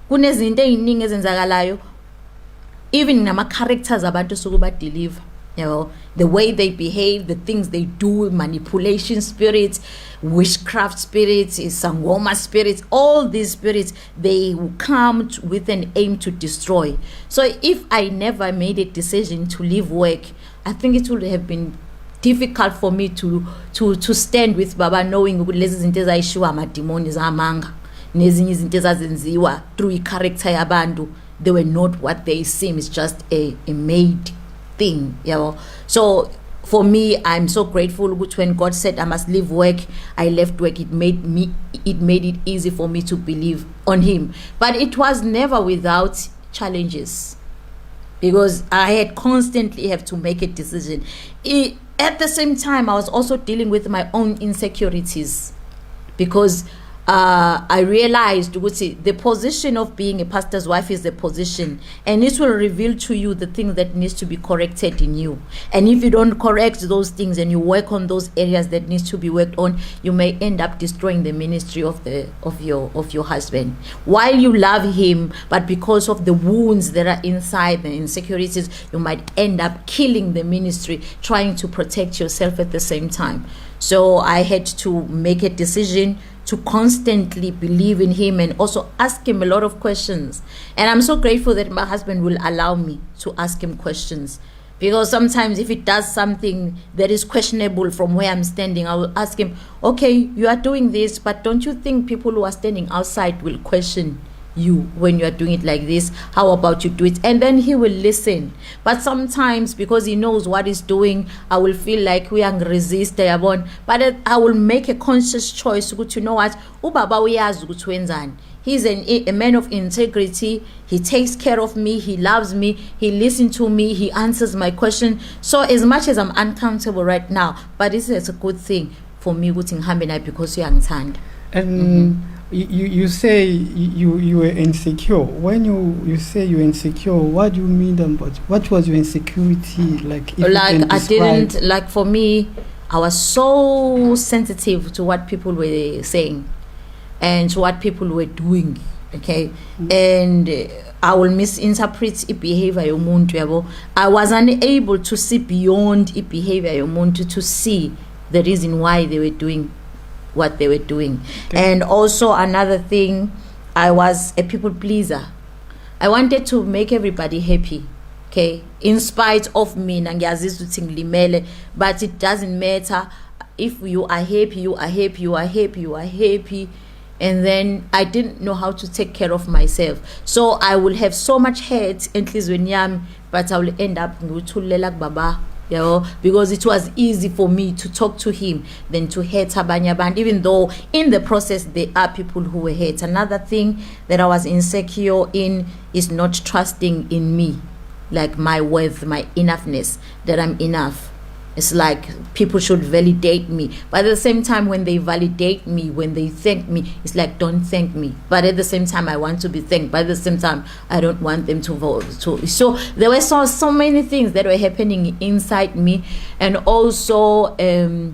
kunezinto eziningi ezenzakalayo, even nama characters abantu sokuba deliver. You know, the way they behave, the things they do, manipulation spirits, witchcraft spirits, sangoma spirits, all these spirits, they will come with an aim to destroy. So if I never made a decision to leave work, I think it would have been difficult for me to stand with Baba, knowing lezi zinto ezayishiwa amademoni zamanga nezinye izinto ezazenziwa through i-character yabantu, they were not what they seem. It's just a made thing, you know. So for me, I'm so grateful when God said I must leave work, I left work. It made it easy for me to believe on him. But it was never without challenges, because I had constantly have to make a decision. At the same time, I was also dealing with my own insecurities, because I realized the position of being a pastor's wife is the position, and it will reveal to you the things that needs to be corrected in you. And if you don't correct those things and you work on those areas that needs to be worked on, you may end up destroying the ministry of your husband. While you love him, but because of the wounds that are inside, the insecurities, you might end up killing the ministry, trying to protect yourself at the same time. So I had to make a decision to constantly believe in him and also ask him a lot of questions. And I'm so grateful that my husband will allow me to ask him questions, because sometimes if he does something that is questionable from where I'm standing, I will ask him, okay, you are doing this, but don't you think people who are standing outside will question you when you are doing it like this? How about you do it? And then he will listen. But sometimes, because he knows what he's doing, I will feel like we are resist, but I will make a conscious choice. You know what? He's a man of integrity. He takes care of me. He loves me. He listens to me. He answers my question. So as much as I'm uncomfortable right now, but this is a good thing for me, because you are. And you say you were insecure. When you say you're insecure, what do you mean about what was your insecurity like? For me, I was so sensitive to what people were saying and to what people were doing. Okay, and I will misinterpret the behavior yomuntu. I was unable to see beyond the behavior yomuntu to see the reason why they were doing what they were doing. Okay. And also another thing, I was a people pleaser. I wanted to make everybody happy, okay, in spite of me, but it doesn't matter. If you are happy, you are happy, you are happy, you are happy. And then I didn't know how to take care of myself, so I will have so much hate and but I will end up Baba, you know, because it was easy for me to talk to him than to hate abanye abantu, even though in the process there are people who were hate. Another thing that I was insecure in is not trusting in me. like my worth, my enoughness, that I'm enough. It's like people should validate me, but at the same time, when they validate me, when they thank me, it's like, don't thank me. But at the same time, I want to be thanked. But at the same time, I don't want them to vote. So there were so many things that were happening inside me, and also the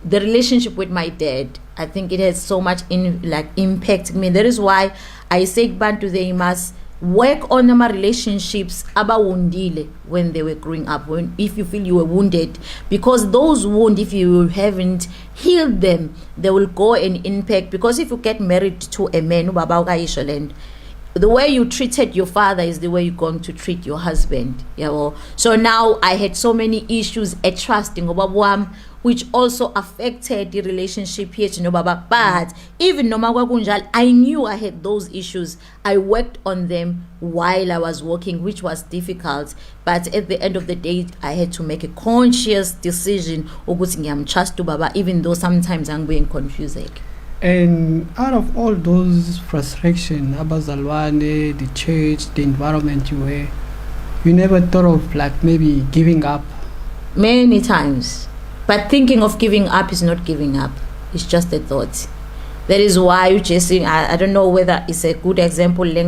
relationship with my dad. I think it has so much impact me. That is why I say, Bantu, they must work on my relationships abawundile when they were growing up, if you feel you were wounded, because those wounds, if you haven't healed them, they will go and impact. Because if you get married to a man, the way you treated your father is the way you're going to treat your husband. So now I had so many issues at trusting which also affected the relationship here to Baba. But even I knew I had those issues. I worked on them while I was working, which was difficult. But at the end of the day, I had to make a conscious decision trust to Baba, even though sometimes I'm being confused. And out of all those frustration, Abazalwane, the church, the environment you were, you never thought of maybe giving up? Many times. But thinking of giving up is not giving up. It's just a thought. That is why I don't know whether it's a good example. Two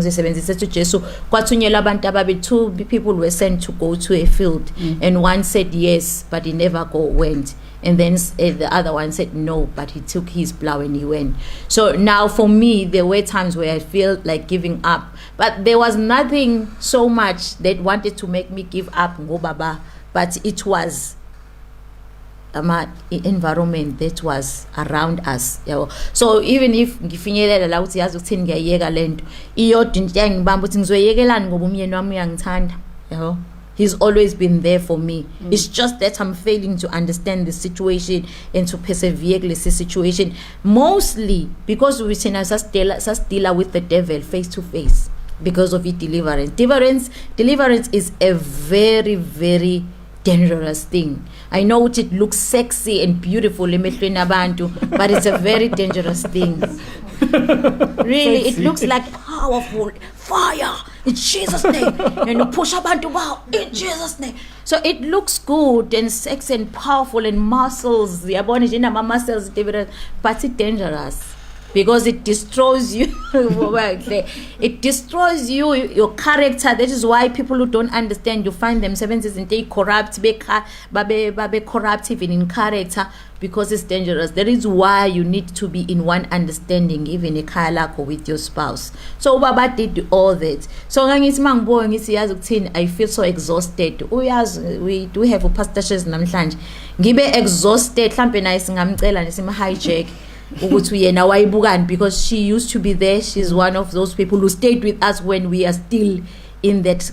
people were sent to go to a field, and one said yes, but he never went. And then the other one said no, but he took his plow and he went. So now for me, there were times where I felt like giving up. But there was nothing so much that wanted to make me give up, but it was environment that was around us. So even if ngifinyelela la uthi yazi ukuthini ngiyayeka lento iyodwa into engibamba uthi ngizoyekelani ngoba umyeni wami uyangithanda. He's always been there for me. It's just that I'm failing to understand the situation and to persevere in this situation, mostly because we can deal with the devil face to face because of his deliverance. Deliverance is a very, very dangerous thing. I know it looks sexy and beautiful, but it's a very dangerous thing. Really, it looks like powerful fire in Jesus' name, and you push up and in Jesus' name. So it looks good and sexy and powerful and muscles, but it's dangerous. Because it destroys you. It destroys you, your character. That is why people who don't understand, you find themselves in corrupt, corrupt even in character, because it's dangerous. That is why you need to be in one understanding, even a kalako with your spouse. So Baba did all that. So I feel so exhausted. We do have a pastor namhlanje. Ngibe exhausted, hijack. Because she used to be there. She's one of those people who stayed with us when we are still in that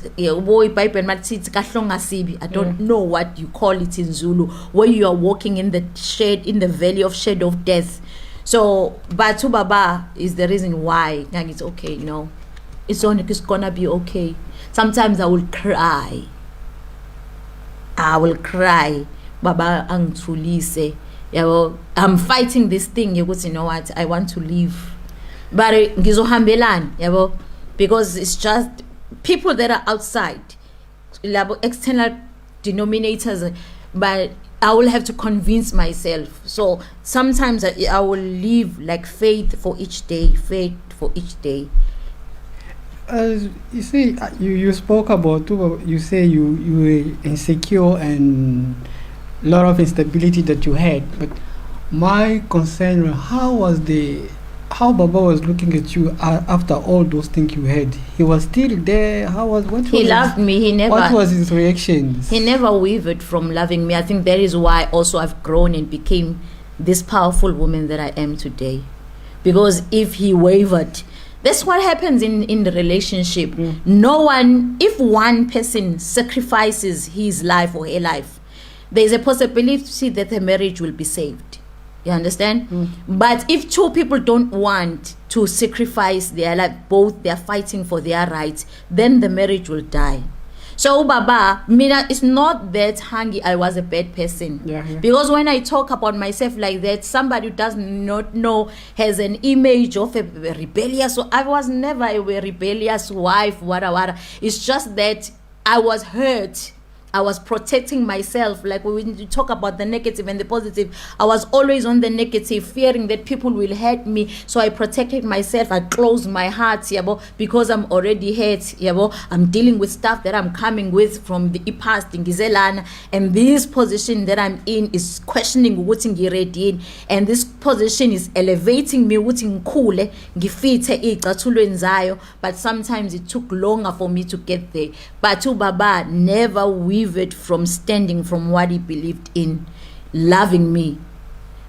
I don't know what you call it in Zulu, where you are walking in the shade, in the valley of shadow of death. So Batu Baba is the reason why it's okay, it's gonna be okay. Sometimes I will cry. Baba angitulise. I'm fighting this thing. You know what? I want to leave, but because it's just people that are outside, external denominators. But I will have to convince myself. So sometimes I will live like faith for each day. You see, you spoke about, you say you were insecure and a lot of instability that you had, but my concern, how Baba was looking at you after all those things you had? He was still there. He loved me. What was his reactions? He never wavered from loving me. I think that is why also I've grown and became this powerful woman that I am today. Because if he wavered, that's what happens in the relationship. If one person sacrifices his life or her life, there's a possibility that the marriage will be saved. You understand? But if two people don't want to sacrifice their life, both they are fighting for their rights, then the marriage will die. So Baba, it's not that Hangi, I was a bad person. Because when I talk about myself like that, somebody who does not know has an image of a rebellious. So I was never a rebellious wife. It's just that I was hurt. I was protecting myself. Like when you talk about the negative and the positive, I was always on the negative, fearing that people will hurt me. So I protected myself. I closed my heart, yabo, because I'm already hurt, yabo. I'm dealing with stuff that I'm coming with from the past, and this position that I'm in is questioning what ready, and this position is elevating me, but sometimes it took longer for me to get there. But Baba never wavered from standing from what he believed in, loving me.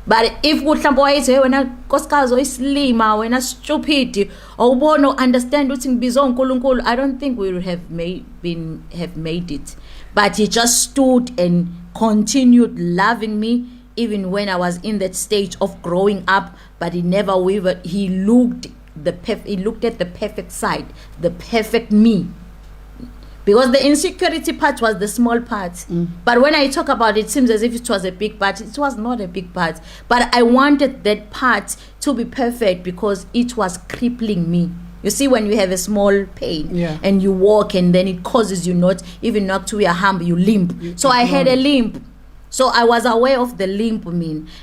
But if when a koskazo is lima, when a stupid or no understand what I don't think we would have made it. But he just stood and continued loving me even when I was in that stage of growing up. But he never wavered. He looked at the perfect side, the perfect me. Because the insecurity part was the small part. But when I talk about it, it seems as if it was a big part. It was not a big part. But I wanted that part to be perfect because it was crippling me. You see, when you have a small pain and you walk and then it causes you not to your hump, you limp. So I had a limp. So I was aware of the limp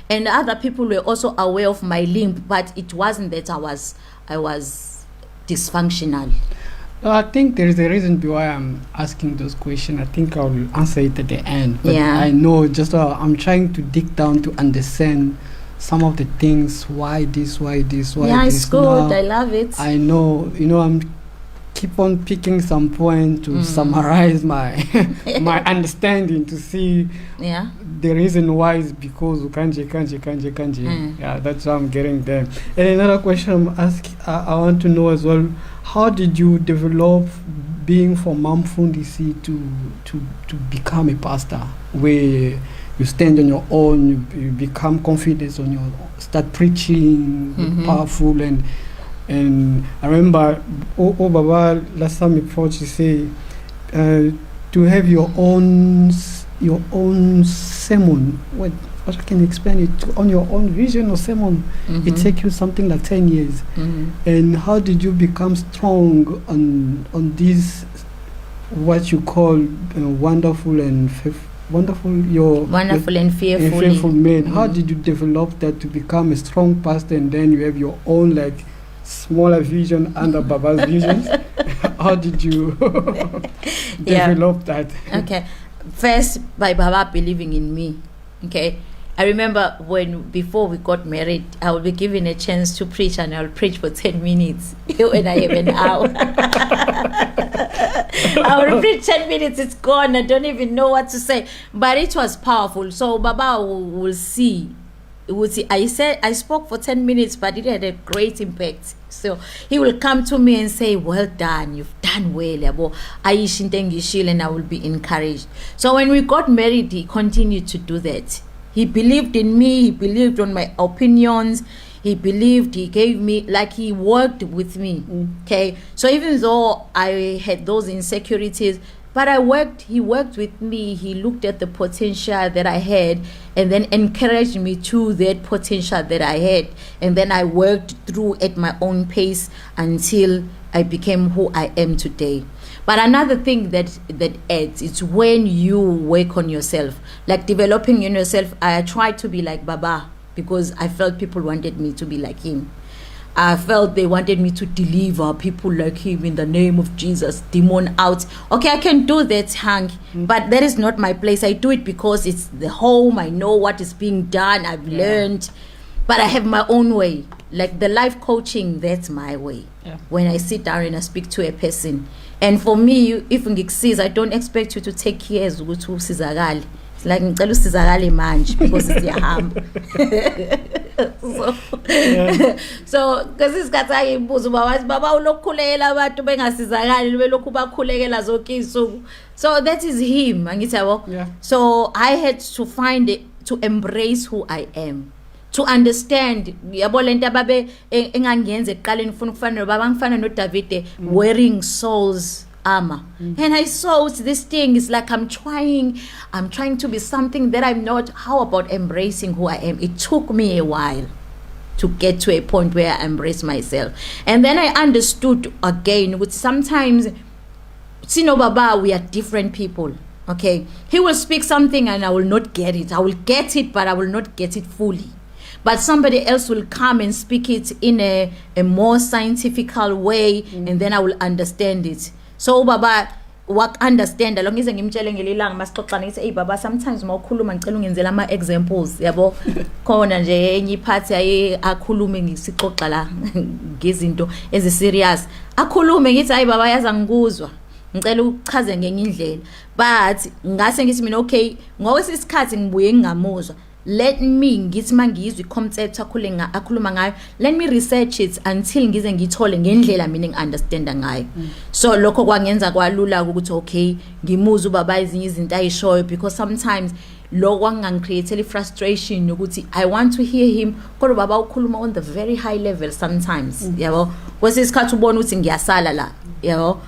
and other people were also aware of my limp, but it wasn't that I was dysfunctional. I think there is a reason why I'm asking those questions. I think I'll answer it at the end. But I know I'm trying to dig down to understand some of the things. Why this? Why this? It's good. Now, I love it. I know. I'm keep on picking some point to summarize my my understanding to see the reason why is because kanji. Yeah, that's why I'm getting there. And another question I'm asking, I want to know as well. How did you develop being from Mfundisi to become a pastor, where you stand on your own, you become confident on your own, start preaching, powerful, and I remember Baba last time approached you say to have your own sermon. What can you explain it on your own vision or sermon? It takes you something like 10 years. And how did you become strong on this, what you call wonderful and fearful man? How did you develop that to become a strong pastor, and then you have your own like smaller vision under Baba's visions? How did you develop that? Okay, first by Baba believing in me. Okay, I remember before we got married, I would be given a chance to preach, and I'll preach for 10 minutes when I have an hour. I would preach 10 minutes, it's gone. I don't even know what to say. But it was powerful. So Baba will see. I spoke for 10 minutes, but it had a great impact. So he will come to me and say, well done, you've done well, and I will be encouraged. So when we got married, he continued to do that. He believed in me, he believed on my opinions, he gave me, like he worked with me. Okay, so even though I had those insecurities, but he worked with me. He looked at the potential that I had and then encouraged me to that potential that I had. And then I worked through at my own pace until I became who I am today. But another thing that adds, it's when you work on yourself, like developing in yourself. I tried to be like Baba because I felt people wanted me to be like him. I felt they wanted me to deliver people like him in the name of Jesus, demon out. Okay, I can do that, Hangi, but that is not my place. I do it because it's the home. I know what is being done. I've learned, but I have my own way. Like the life coaching, that's my way. When I sit down and I speak to a person. And for me, if ngikusiza, I don't expect you to take years ukuthi usizakale. It's like ngicela usizakale manje because siyahamba. So because isikhathi ayimbuzo baba ulokhulela abantu bengasizakali belokhu bakhulekela zonke izinsuku. So that is him, angithi yabo. So I had to find it, to embrace who I am. To understand, yabo lento ababe engangenza eqaleni ngifuna ukufana nobaba ngifana noDavide wearing Saul's armor. And I saw this thing is like I'm trying to be something that I'm not. How about embracing who I am? It took me a while to get to a point where I embrace myself. And then I understood again, which sometimes Sino Baba, we are different people. Okay, he will speak something and I will not get it. I will get it, but I will not get it fully. But somebody else will come and speak it in a more scientifical way, and then I will understand it. So Baba, what understand along is ngimtshele ngelilanga masixoxana ngithi hey baba, sometimes mawukhuluma ngicela ungenzela ama examples yabo khona nje enye iphathi ayi akhulume ngisixoxa la ngezinto ezi serious akhulume ngithi hayi baba yaza ngikuzwa ngicela ukuchaze ngenye indlela, but ngase ngithi mina okay ngokwesikhathi ngibuye ngingamuzwa, let me ngithi mangizwe iconcept akhuluma ngayo, let me research it until ngize ngithole ngendlela mina ngiunderstanda ngayo. So lokho kwangenza kwalula ukuthi okay ngimuze ubaba ezinye izinto ayishoyo, because sometimes lo kwangangicreate frustration ukuthi I want to hear him kodwa baba ukhuluma on the very high level sometimes, yabo kwesisikhathi ubona ukuthi ngiyasala la, yabo.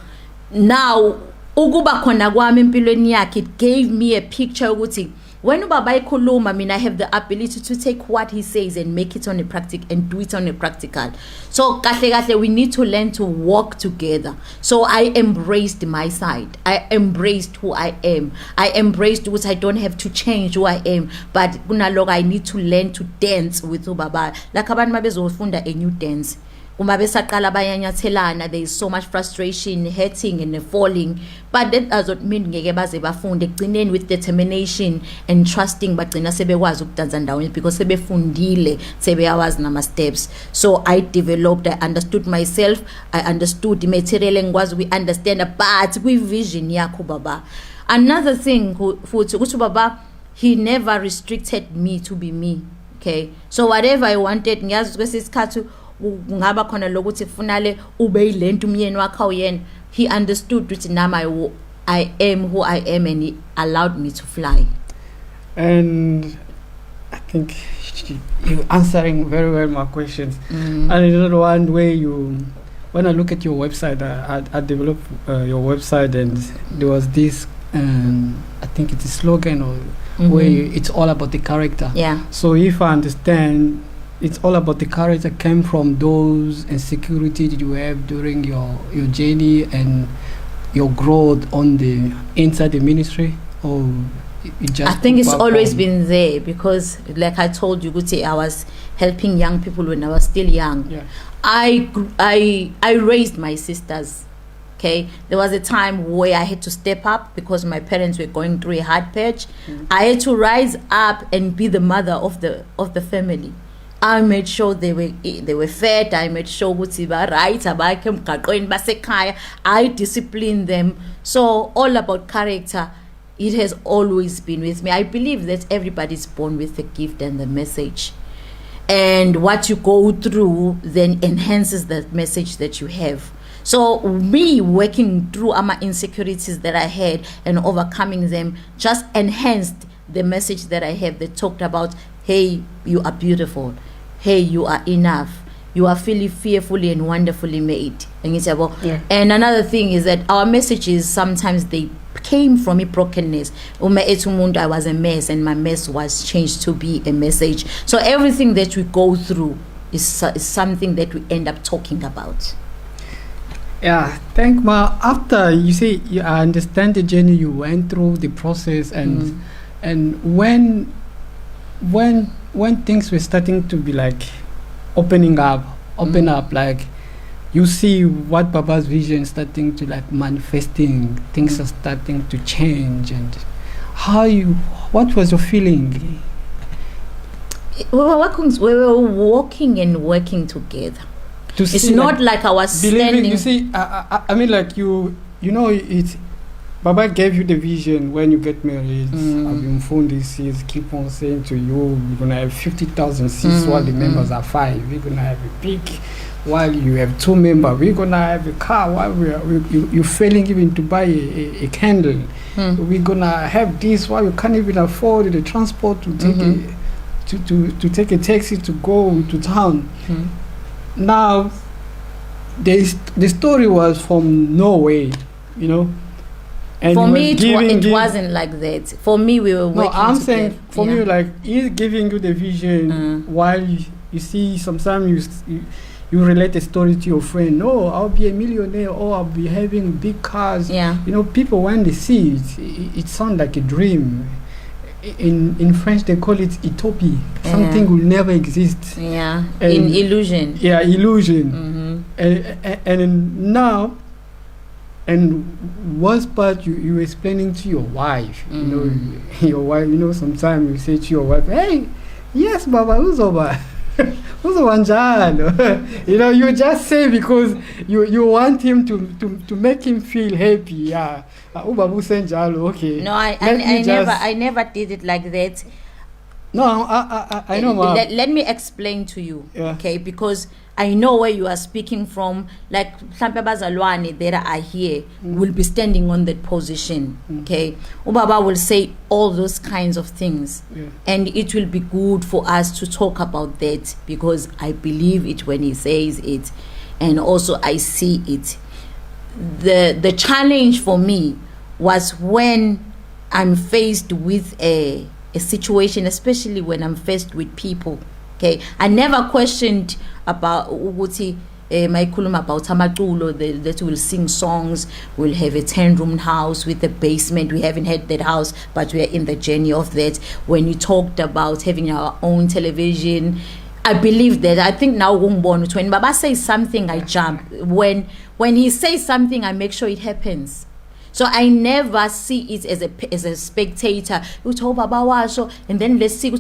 Now ukuba khona kwami empilweni yakhe, it gave me a picture ukuthi when ubaba ekhuluma, I mean, I have the ability to take what he says and make it on a practical and do it on a practical. So kahle we need to learn to walk together. So I embraced my side. I embraced who I am. I embraced what I don't have to change who I am. But kunaloko I need to learn to dance with ubaba. Like abantu mabezofunda a new dance. Uma besaqala bayanyathelana, there is so much frustration, hurting and falling, but that doesn't mean ngeke baze bafunde ekugcineni with determination and trusting bagcina sebekwazi ukudansa ndawonye because sebefundile sebeyawazi nama steps. So I developed, I understood myself, I understood the material engikwazi we understand, but kwi vision yakho baba. Another thing futhi ukuthi baba, he never restricted me to be me. Okay, so whatever I wanted, ngiyazi kwesisikhathi ngaba khona lokuthi kufunale ube ilento umyeni wakhe awuyena, he understood ukuthi nami I am who I am, and he allowed me to fly. And I think you're answering very well my questions. And another one way when I look at your website, I developed your website, and there was this I think it's a slogan or where it's all about the character. Yeah. So if I understand, it's all about the character came from those insecurities you have during your journey and your growth on the inside the ministry, or it just I think it's always been there, because like I told you, Guti, I was helping young people when I was still young. Yeah. I raised my sisters. Okay, there was a time where I had to step up because my parents were going through a hard patch. I had to rise up and be the mother of the family. I made sure they were fed. I made sure ukuthi ba right abakhe emgaqweni basekhaya. I disciplined them. So all about character, it has always been with me. I believe that everybody's born with the gift and the message, and what you go through then enhances that message that you have. So me working through my insecurities that I had and overcoming them just enhanced the message that I have that talked about, hey, you are beautiful. Hey, you are enough. You are fearfully and wonderfully made. Yeah. And another thing is that our messages, sometimes they came from a brokenness. I was a mess, and my mess was changed to be a message. So everything that we go through is something that we end up talking about. Yeah, thank Ma. After you say I understand the journey you went through, the process, and when things were starting to be like open up, like you see what Baba's vision starting to like manifesting, things are starting to change, and what was your feeling? We were walking and working together. It's not like I was standing. You see, I mean, like you know, it's Baba gave you the vision when you get married. I've been phoned this year, keep on saying to you, we're gonna have 50,000 seats while the members are 5. We're gonna have a pig while you have 2 members. We're gonna have a car while you're failing even to buy a candle. We're gonna have this while you can't even afford the transport to take to take a taxi to go to town. Now, the story was from Norway, you know. And for me, it wasn't like that. For me, we were working I'm together. saying, for me, like, he's giving you the vision while you see sometimes you relate a story to your friend. No, I'll be a millionaire, or I'll be having big cars. Yeah. You know, people when they see it, it sounds like a dream. In French they call it utopia. Something will never exist. Yeah. And In illusion. Yeah, illusion. And now, and worst part, you were explaining to your wife. You know, your wife. You know, sometimes you say to your wife, "Hey, yes, Baba, who's over?" You know, you just say because you want him to make him feel happy. Yeah. Okay. No, I never did it like that. No, I know. Let me explain to you, okay? Because I know where you are speaking from. Like mhlambe abazalwane that are here will be standing on that position, okay? Ubaba will say all those kinds of things, and it will be good for us to talk about that because I believe it when he says it, and also I see it. The challenge for me was when I'm faced with a situation, especially when I'm faced with people. Okay, I never questioned about ukuthi mayikhuluma about amaculo that will sing songs, we'll have a 10-room house with a basement. We haven't had that house, but we are in the journey of that. When you talked about having our own television, I believe that. I think now when Baba says something, I jump. When he says something, I make sure it happens. So I never see it as a spectator. And then let's see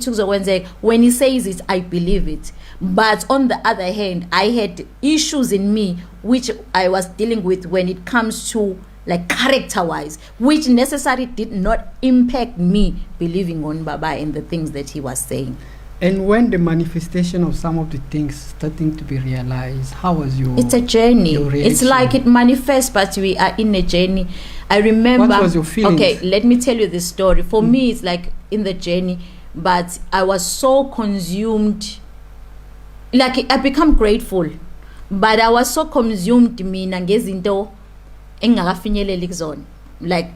when he says it, I believe it. But on the other hand, I had issues in me which I was dealing with when it comes to like character-wise, which necessarily did not impact me believing on Baba and the things that he was saying. And when the manifestation of some of the things starting to be realized, how was your? It's a journey. It's like it manifests, but we are in a journey. I remember. What was your feeling? Okay, let me tell you this story. For me, it's like in the journey, but I was so consumed. Like I become grateful, but I was so consumed mina ngezinto engakafinyeleli kuzona. Like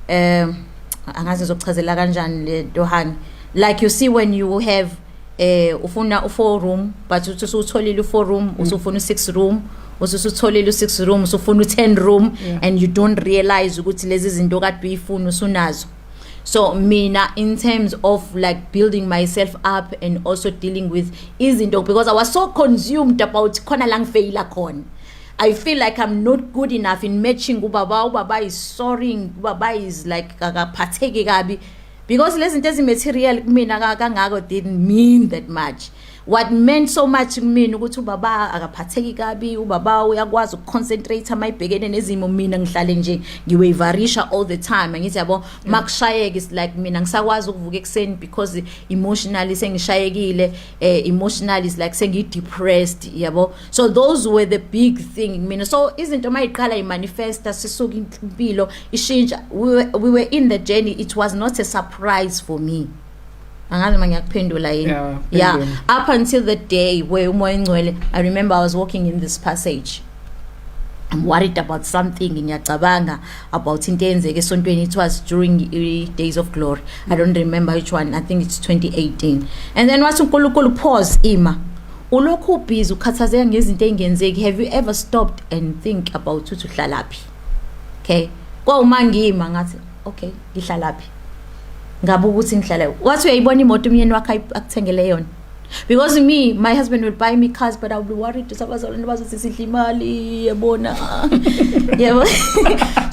angazi zokuchazela kanjani le dohani. Like you see when you have ufuna u4 room, but usutholile u4 room, usufuna u6 room, usutholile u6 room, usufuna u10 room, and you don't realize ukuthi lezi zinto kade uyifuna usunazo. So mina, in terms of like building myself up and also dealing with izinto, because I was so consumed about khona la ngifeyila khona. I feel like I'm not good enough in matching ubaba is sorry, ubaba is like akaphatheke kabi. Because listen, material didn't mean that much. What meant so much to me ukuthi ubaba akaphatheki kabi, ubaba uyakwazi ukuconcentrate amayibhekene nezimo mina ngihlale nje ngiwevarisha all the time. Angithi yabo makushayeka is like mina ngisakwazi ukuvuka ekseni because emotionally sengishayekile, emotionally is like sengidepressed, yabo. So those were the big thing mina. So izinto mayiqala imanifesta sisuka impilo ishintsha. We were in the journey. It was not a surprise for me. Yeah, up until the day where I remember I was walking in this passage. I'm worried about something in Yacabanga, about Intenzeke Sontweni. It was during Days of Glory. I don't remember which one. I think it's 2018. And then what's pause ima. Ulokhu busy ukhathazeka ngezinto engenzeki. Have you ever stopped and think about uhlalapi? Okay. Kwa umangima ngathi, okay, ngihlalapi. Ngabe ukuthi ngihlala wathi uyayibona imoto umyeni wakhe akuthengele yona, because me, my husband will buy me cars, but I will be worried to sabazalwane bazothi sidla imali yabona.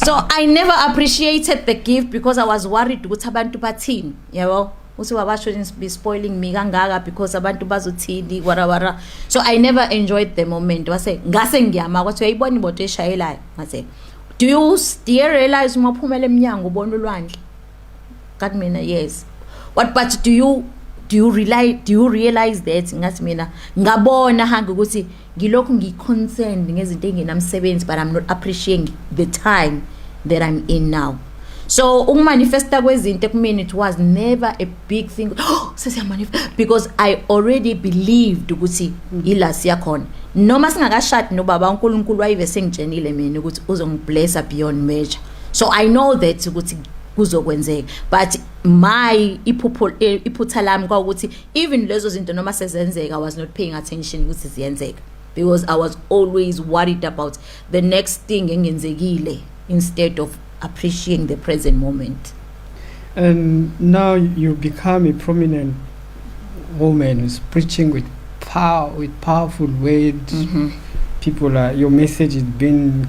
So I never appreciated the gift because I was worried ukuthi abantu bathini, yabo uthi baba shouldn't be spoiling me kangaka because abantu bazothini wara. So I never enjoyed the moment. Wase ngase ngiyama kwathi uyayibona imoto eshayelayo ngase, do you realize uma phumela eminyango ubona ulwandle? God, mina, yes. What? But do you realize that ngathi mina ngabona Hangi ukuthi ngilokhu ngiconcerned ngezinto enginamsebenzi, but I'm not appreciating the time that I'm in now. So ukumanifesta kwezinto kumina, it was never a big thing. Because I already believed ukuthi ila siyakhona. Noma singakashadi nobaba uNkulunkulu wayive sengitshenile mina ukuthi uzongiblessa beyond measure. So I know that ukuthi kuzokwenzeka, but my iphutha lami kwaukuthi even lezo zinto noma sezenzeka I was not paying attention ukuthi ziyenzeka. because I was always worried about the next thing engenzekile instead of appreciating the present moment. And now you become a prominent woman who's preaching with power, with powerful words. People are, your message has been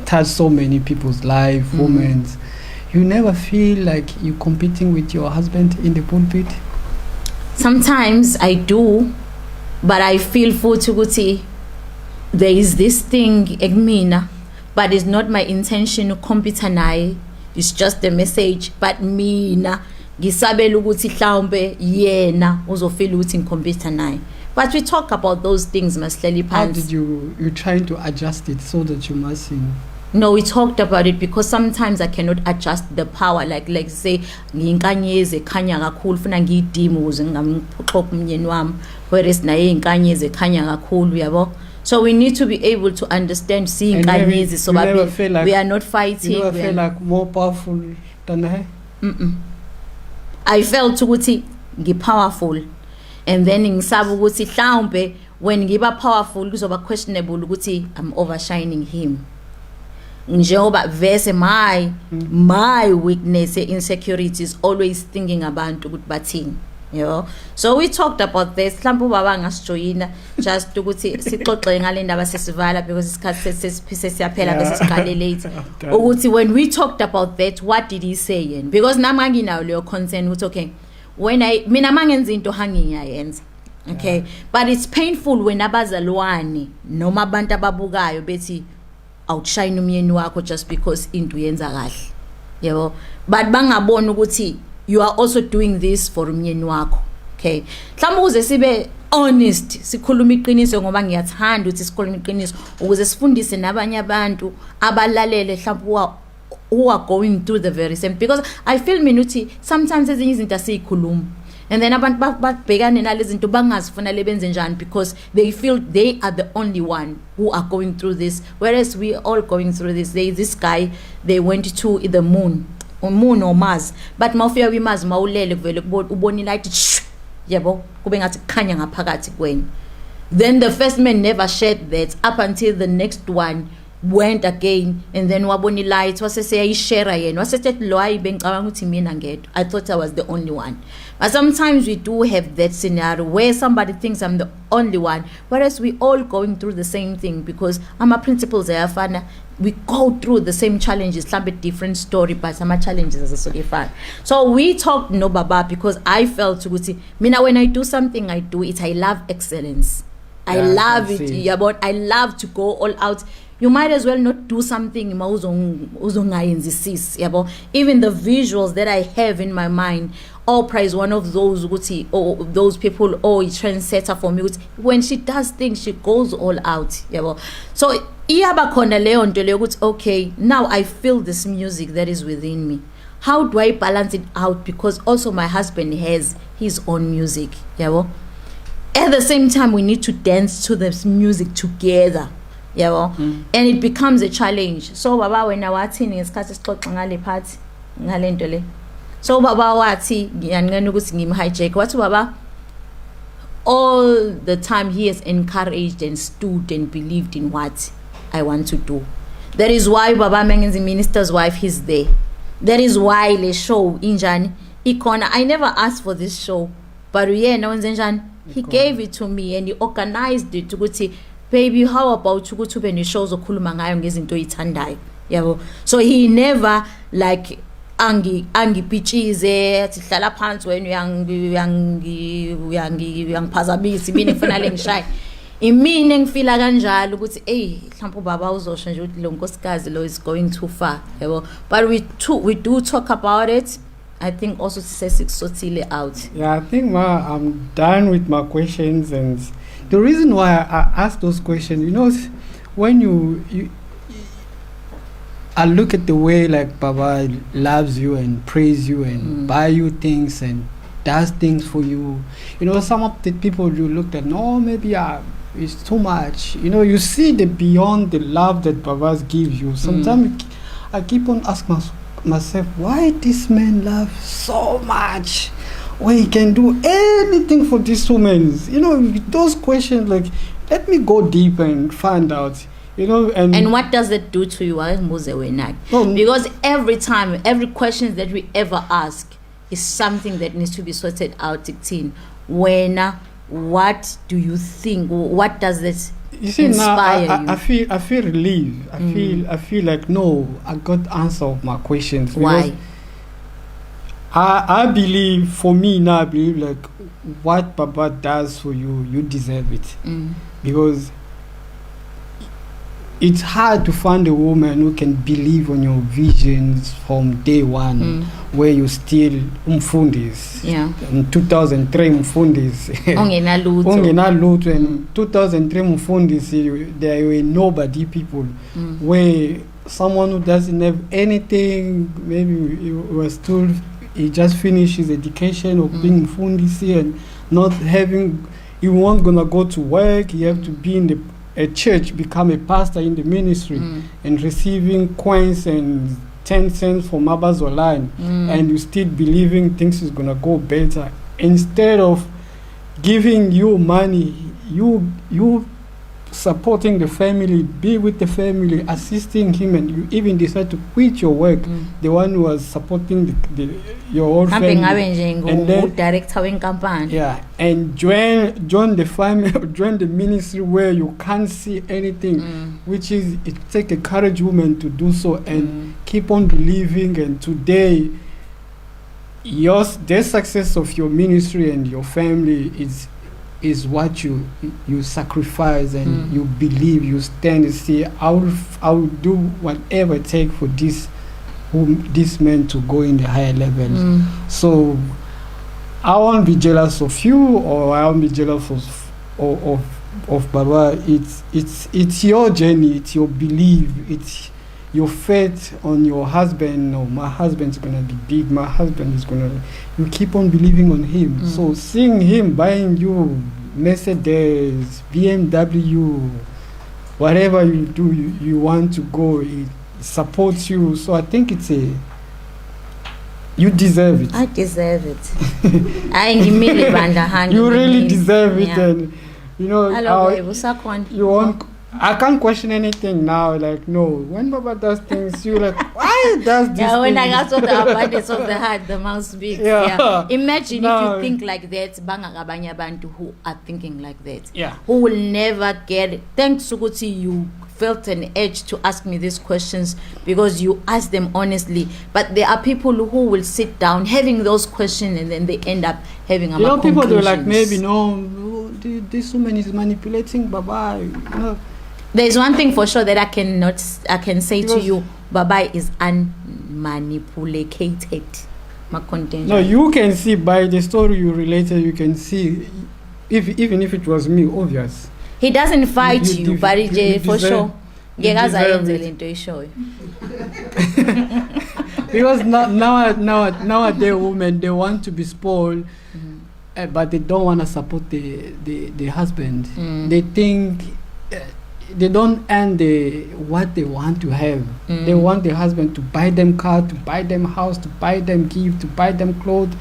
touched so many people's life, women's. You never feel like you're competing with your husband in the pulpit? Sometimes I do, but I feel futhi ukuthi there is this thing ekmina, but it's not my intention to compete naye. It's just a message, but mina ngisabela ukuthi mhlawumbe yena uzofela ukuthi ngicompete naye. But we talk about those things masihleli phansi. How did you trying to adjust it so that you must sing? No, we talked about it because sometimes I cannot adjust the power. Like say nginkanyeze khanya kakhulu funa ngiyidima ukuze ngamxoxa umnyeni wami, whereas naye inkanyeze khanya kakhulu yabo. So we need to be able to understand seeing inkanyezi so that we are not fighting. You never feel like more powerful than her? I felt ukuthi ngipowerful, and then ngisaba ukuthi mhlawumbe when ngiba powerful kuzoba questionable ukuthi I'm overshining him. Njengoba vese my weakness, insecurity is always thinking abantu ukuthi bathini. You know, so we talked about this. Mhlawumbe ubaba ngasijoyina just ukuthi sixoxe ngale ndaba sesivala because isikhathi sesiyaphela bese siqale late. Ukuthi when we talked about that, what did he say? Because nami nginayo leyo concern ukuthi okay, when mina mangenza into Hangi ngiyayenza. Okay, but it's painful when abazalwane noma abantu ababukayo bethi outshine umyeni wakho just because into yenza kahle. Yebo, but bangabona ukuthi you are also doing this for umyeni wakho. Okay, mhlawumbe ukuze sibe honest sikhuluma iqiniso ngoba ngiyathanda ukuthi sikhuluma iqiniso ukuze sifundise nabanye abantu abalalele mhlawumbe who are going through the very same, because I feel minuti sometimes ezinye izinto asiyikhuluma and then abantu babhekane nalezi zinto bangazifuna lebenze njani because they feel they are the only one who are going through this, whereas we all going through this. There is this guy, they went to the moon or Mars, but mawufika kwi-Mars mawulele kuvele ubona light yabo kube ngathi kukhanya ngaphakathi kweni. Then the first man never shared that up until the next one went again, and then wabona light waseseyayishare yena wasethi lo hayi bengicabanga ukuthi mina ngedwa, I thought I was the only one. But sometimes we do have that scenario where somebody thinks I'm the only one, whereas we all going through the same thing because our principles ayafana. We go through the same challenges, a different story, but some challenges are so different. So we talked no baba because I felt to see mina when I do something I do it, I love excellence. I love it. Yeah, but I love to go all out. You might as well not do something even the visuals that I have in my mind. Oprah is one of those those people, trendsetter for me. When she does things, she goes all out. So okay, now I feel this music that is within me. How do I balance it out? Because also my husband has his own music. At the same time, we need to dance to this music together. And it becomes a challenge. So baba when I was in isikhathi sixoxa ngale part ngalento le. So baba wathi ngiyangena ukuthi ngimhijack wathi baba all the time he has encouraged and stood and believed in what I want to do. That is why baba mengenza minister's wife, he's there. That is why le show injani ikona. I never asked for this show, but yena wenze njani, he gave it to me and he organized it ukuthi baby, how about ukuthi ube ne shows okhuluma ngayo ngezinto oyithandayo. So he never like angipitchize athi hlala phansi wena uyangiphazamisa mina ngifuna le ngishaye. Imini ngifila kanjalo ukuthi mhlawumbe baba uzosho nje ukuthi lo nkosikazi lo is going too far. But we do talk about it. I think also sesikusothile out. Yeah, I think I'm done with my questions, and the reason why I ask those questions, when I look at the way like Baba loves you and praise you and buy you things and does things for you. Some of the people you looked at, no, maybe it's too much. You see the beyond the love that Baba gives you. Sometimes I keep on asking myself, why this man loves so much? where he can do anything for these women. You know, those questions, like, let me go deep and find out. You know, and what does it do to you? Because every time, every question that we ever ask is something that needs to be sorted out. What do you think? What does it inspire now, I feel relieved. I feel like, no, I got answer of my questions. Why? I believe, for me now, I believe like what Baba does for you, you deserve it. Because it's hard to find a woman who can believe on your visions from day one, where you still umfundis. Yeah. In 2003 umfundis. Ongena lutho. And 2003 umfundis, there were nobody people. Where someone who doesn't have anything, maybe he was told he just finished his education of being umfundisi and not having, he wasn't gonna go to work. He have to be in a church, become a pastor in the ministry, and receiving coins and 10 cents from Abazoline, and you still believing things is gonna go better. Instead of giving you money, you supporting the family, be with the family, assisting him, and you even decide to quit your work, the one who was supporting your own family, and then and join the family, join the ministry where you can't see anything, which is, it takes a courage woman to do so, and keep on believing. And today, the success of your ministry and your family is what you sacrifice, and you believe, you stand and say, I will do whatever it takes for this man to go in the higher levels. So I won't be jealous of you, or I won't be jealous of Baba. It's your journey, it's your belief, it's your faith on your husband. No, my husband's gonna be big, my husband is gonna, you keep on believing on him. So seeing him buying you Mercedes, BMW, whatever you do, you want to go, it supports you. So I think you deserve it. I deserve it. You really deserve it. And you know, you want, I can't question anything now. Like, no, when Baba does things, you like, why does this? Yeah, when I got to the abundance of the heart, the mouth speaks. Yeah. Imagine if you think like that, bangagabanya bantu who are thinking like that. Yeah. Who will never get it. Thanks, Sukuti, you felt an urge to ask me these questions because you asked them honestly. But there are people who will sit down having those questions, and then they end up having a conclusions. People, they're like, maybe, no, this woman is manipulating Baba. You know. There's one thing for sure that I can say to you, Baba is unmanipulated. No, you can see by the story you related, you can see, even if it was me, obvious. He doesn't fight you, but for sure. Because nowadays women, they want to be spoiled, but they don't want to support the husband. They think they don't earn what they want to have. They want the husband to buy them car, to buy them house, to buy them gift, to buy them clothes.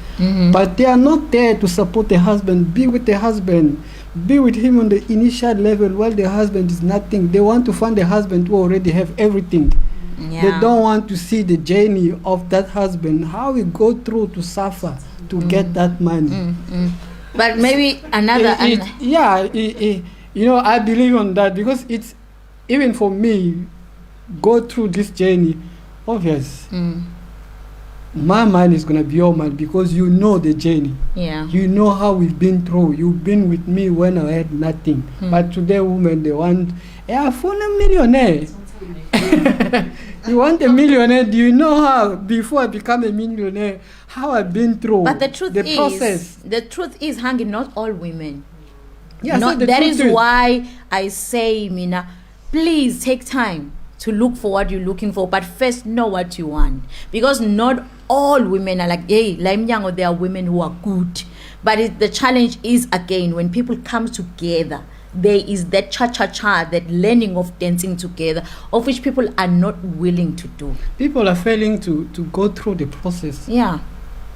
But they are not there to support the husband, be with the husband, be with him on the initial level while the husband is nothing. They want to find a husband who already have everything. They don't want to see the journey of that husband, how he go through to suffer to get that money. But maybe you know, I believe on that, because it's, even for me, go through this journey, obvious. My mind is going to be your mind, because you know the journey. Yeah. You know how we've been through. You've been with me when I had nothing. But today, women, they want, I found a millionaire. You want a millionaire? Do you know how, before I become a millionaire, how I've been through the process? The truth is, Hangi, not all women. Yeah, that is why I say, Mina, please take time to look for what you're looking for, but first know what you want. Because not all women are like, hey, there are women who are good. But the challenge is, again, when people come together, there is that cha-cha-cha, that learning of dancing together, of which people are not willing to do. People are failing to go through the process. Yeah.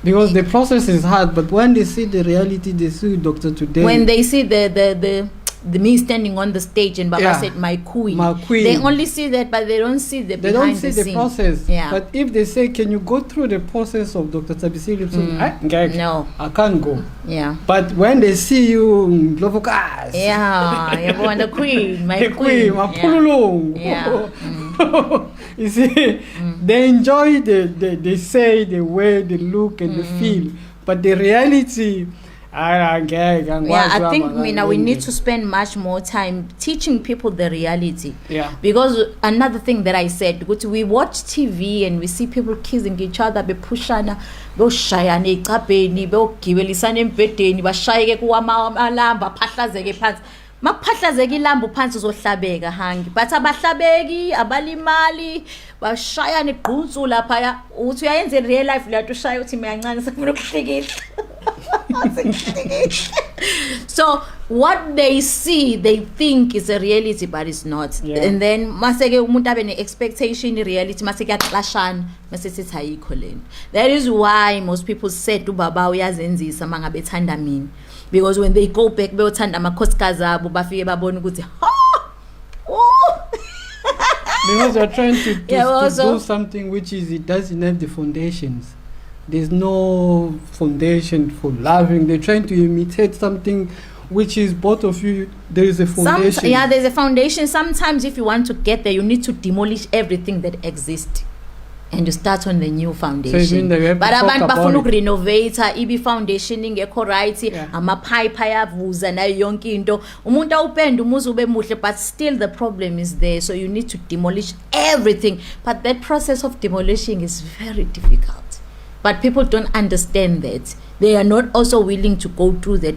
Because the process is hard, but when they see the reality, they see Dr. Today. When they see the me standing on the stage and Baba said my queen, they only see that, but they don't see the they behind don't see the the process. Yeah. But if they say, can you go through the process of Dr. Thabisile? No, I can't go. Yeah. But when they see you, yeah, you want the queen, my the queen, my pululu. Yeah. You see, they enjoy they say the way they look and they feel, but the reality. I think we need to spend much more time teaching people the reality. Yeah. Because another thing that I said, we watch TV and we see people kissing each other, bepushana, boshayana ecapeni, bogibelisana embedeni, bashayeke kuwamalamba, phahlazeke phansi. Maphahlazeke ilambu phansi uzohlabeka Hangi. But abahlabeki, abalimali, bashayana igqunsu lapha. Uthi uyayenza in real life la ushaya uthi mina kancane sefuna ukuhlekisa. So what they see, they think is a reality, but it's not. Yeah. And then maseke umuntu abe ne expectation reality maseke yaxashana mase sithi ayikho lento. That is why most people said ubaba uyazenzisa mangabe ethanda mina, because when they go back beyothanda amakhosikazi abo bafike babona ukuthi because they're trying to do something which is it doesn't have the foundations. There's no foundation for loving. They're trying to imitate something which is both of you. There is a foundation. There's a foundation. Sometimes if you want to get there, you need to demolish everything that exists and you start on the new foundation. So you mean that you have but to talk abantu about bafuna ukurenovate ibi foundation ingekho right, ama-pipe ayavuza nayo yonke into. Umuntu awupenda umuzi ube muhle, but still the problem is there. So you need to demolish everything. But that process of demolishing is very difficult. But people don't understand that. They are not also willing to go through that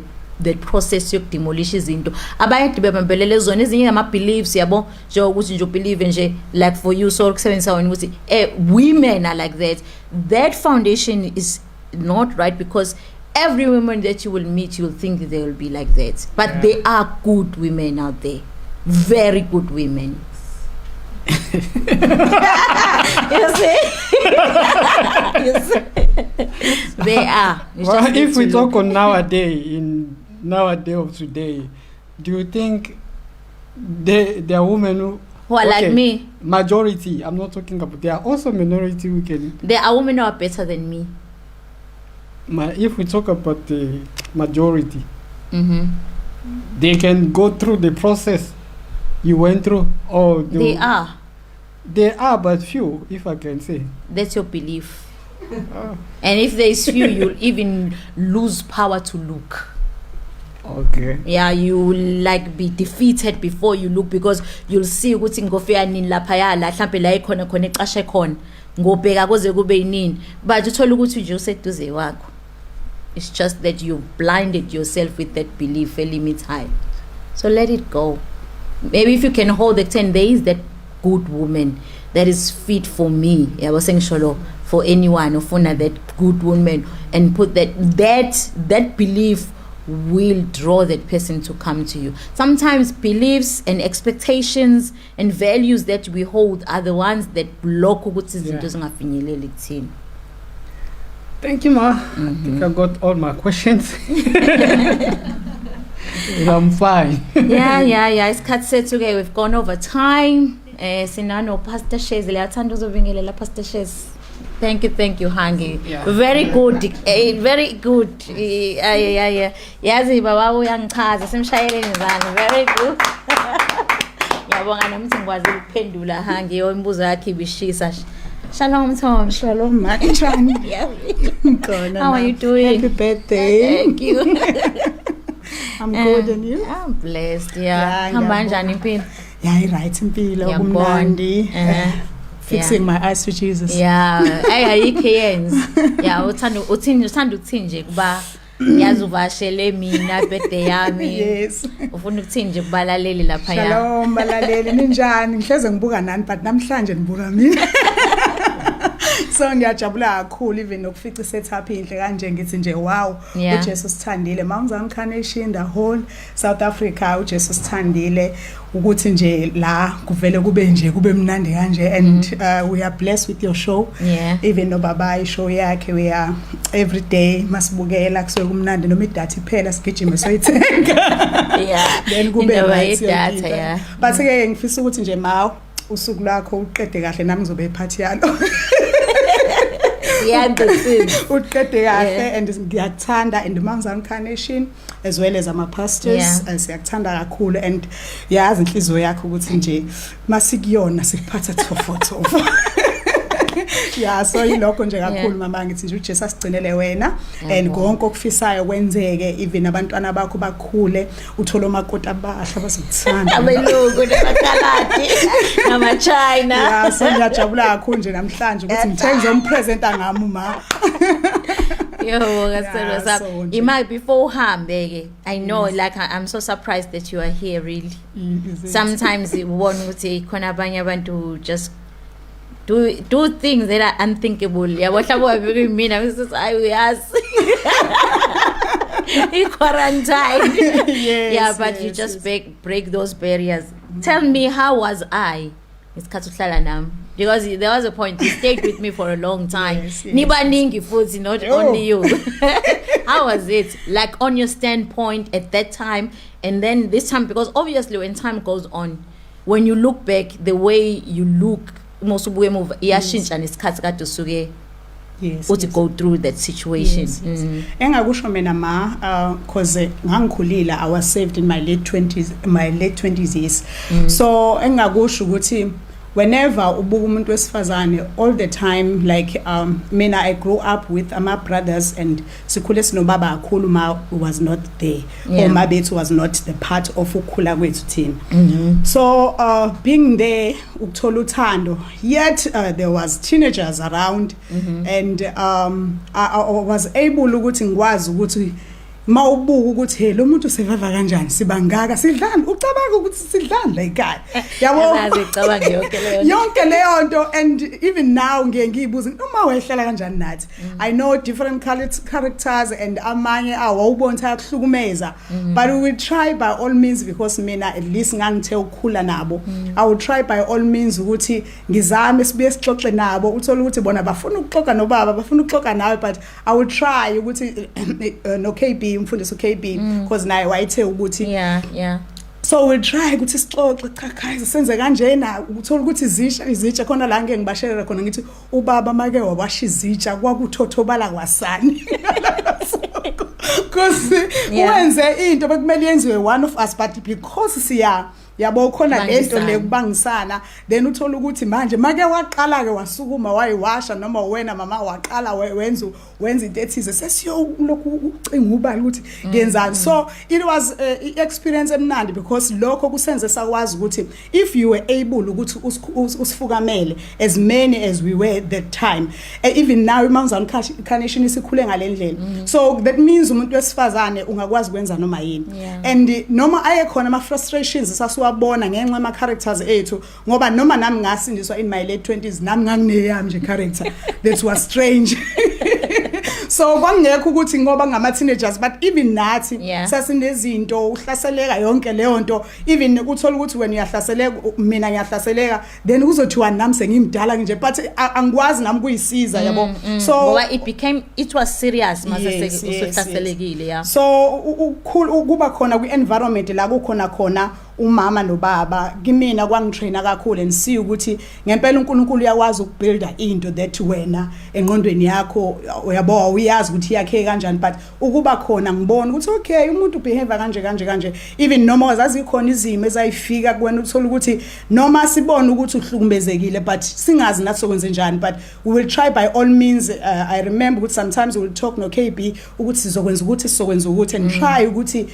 process of demolish izinto. Abayade bebambelele zona ezinye ama beliefs yabo njengokuthi nje believe nje like for you so kusebenzisa wena ukuthi women are like that. That foundation is not right, because every woman that you will meet, you will think they will be like that. But there are good women out there. Very good women. You see? They are. Well, if we talk on nowadays of today, do you think there are women who are like me? Majority. I'm not talking about. There are also minority who can. There are women who are better than me. If we talk about the majority, they can go through the process you went through. Or they are. There are, but few, if I can say. That's your belief. And if there is few, you'll even lose power to look. Okay. Yeah, you will like be defeated before you look, because you'll see ukuthi ngofika nini lapha yala mhlambe la ikhona khona exashe khona ngobheka koze kube yinini, but uthola ukuthi nje useduze wakho. It's just that you blinded yourself with that belief a limit high. So let it go. Maybe if you can hold the 10 days, that good woman that is fit for me, I was saying sholo, for anyone of that good woman, and put that belief will draw that person to come to you. Sometimes beliefs and expectations and values that we hold are the ones that block ukuthi izinto zingafinyeleli kuthina. Thank you, Ma. I think I got all my questions. I'm fine. Yeah. Isikhathi sethu ke, we've gone over time. Sinano Pastor Shez, liyathanda uzobingelela Pastor Shez. Thank you, Hangi. Yeah. Very good. Very good. Yazi baba uyangichaza simshayeleni izandla. Very good. Yabonga nomthi ngikwazi ukuphendula Hangi imbuzo yakhe ibishisa. Shalom Tom. Shalom Machan. How are you doing? Happy birthday. Thank you. I'm good, and you? I'm blessed. Yeah. Hamba njani impilo? Yeah, right impilo kumnandi. Fixing my eyes for Jesus. Yeah, ayikho yenza. Yeah, uthanda ukuthi nje kuba yazi uvashele mina birthday yami. Yes. Ufuna ukuthi nje kubalaleli lapha ya. Shalom balaleli, ninjani? Ngihleze ngibuka nani, but namhlanje nibuka mina. So ngiyajabula kakhulu even nokufica isetup inhle kanje ngithi nje wow uJesu sithandile Mount Carnation the whole South Africa uJesu sithandile ukuthi nje la kuvele kube mnandi kanje and we are blessed with your show even no baba show yakhe we are every day masibukela kusuke kumnandi noma idatha iphela sigijime soyithenga then kube right but ke ngifisa ukuthi nje mawu usuku lwakho uqede kahle nami ngizobe iphathi yalo uqede kahle and ngiyakuthanda and Mount Carnation as well as ama pastors siyakuthanda kakhulu and yazi inhliziyo yakho ukuthi nje masikuyona sikuphatha thofotho so yilokho nje kakhulu mama ngithi nje uJesu asigcinele wena and konke okufisayo kwenzeke even abantwana bakho bakhule uthola omakoti abasha basikuthanda abelungu nabakalati nama China so ngiyajabula kakhulu nje namhlanje ukuthi ngithenze umpresenta ngami ma it might before uhambe I know like I'm so surprised that you are here really sometimes one would say khona abanye abantu just do things that are unthinkable yabo hlabo mina uyazi in quarantine but you just break those barriers. Tell me, how was I isikhathi uhlala nami because there was a point you stayed with me for a long time nibaningi futhi not only you how was it like on your standpoint at that time and then this time because obviously when time goes on when you look back the way you look most ubuye move iyashintsha nesikhathi kade usuke uthi go through that situation engakusho mina ma cause ngangikhulile I was saved in my late 20s years so engakusho ukuthi whenever ubuka umuntu wesifazane all the time like mina I grew up with my brothers and sikhule sinobaba kakhulu ma was not there or my bethu was not the part of ukukhula kwethu thina so being there ukuthola uthando yet there was teenagers around and I was able ukuthi ngikwazi ukuthi mawubuka ukuthi hey lo muntu sevava kanjani sibangaka sidlana ucabanga ukuthi sidlana la ekhaya yabo azicabanga yonke leyo nto and even now ngiyibuza uma wehlala kanjani nathi I know different characters and amanye awubona akuhlukumeza but we will try by all means because mina at least ngangithe ukukhula nabo I will try by all means ukuthi ngizame sibuye sixoxe nabo uthola ukuthi bona bafuna ukuxoxa nobaba bafuna ukuxoxa nawe but I will try ukuthi no KB umfundisi KB because naye wayithe ukuthi so we'll try ukuthi sixoxe cha guys senze kanjena uthola ukuthi izitsha khona la ngeke ngibashelela khona ngithi ubaba make wawasha izitsha kwakuthothobala kwasani because wenze into bekumele yenziwe one of us but because yabo khona lento lekubangisana then uthola ukuthi manje make waqala ke wasukuma wayiwasha noma wena mama waqala wenza into ethize sesiyolokhu ucinga ubani ukuthi ngenzani so it was experience emnandi because lokho kusenze sakwazi ukuthi if you were able ukuthi usifukamele as many as we were that time even now Mount Carnation isikhule ngalendlela so that means umuntu wesifazane ungakwazi kwenza noma yini and noma ayekhona ama frustrations wabona ngenxa ama characters ethu ngoba noma nami ngasindiswa in my late 20s nami ngangineyami nje character that was strange so kwangekho ukuthi ngoba ngama teenagers but even nathi sasinezinto uhlaseleka yonke leyo nto even ukuthola ukuthi wena uyahlaseleka mina ngiyahlaseleka then uzothiwa nami sengimdala nje but angikwazi nami kuyisiza yabo so ngoba it was serious mase usuhlaselekile so kuba khona kwi environment la kukhona umama nobaba kimina kwangitraina kakhulu and see ukuthi ngempela uNkulunkulu uyakwazi ukubuilda into that wena engqondweni yakho uyabo uyazi ukuthi yakhe kanjani but ukuba khona ngibona ukuthi okay umuntu behave kanje even noma wazazi ikhona izimo ezayifika kuwena uthola ukuthi noma sibona ukuthi uhlukumezekile but singazi nathi sokwenze njani but we will try by all means I remember ukuthi sometimes we will talk no KB ukuthi sizokwenza ukuthi and try ukuthi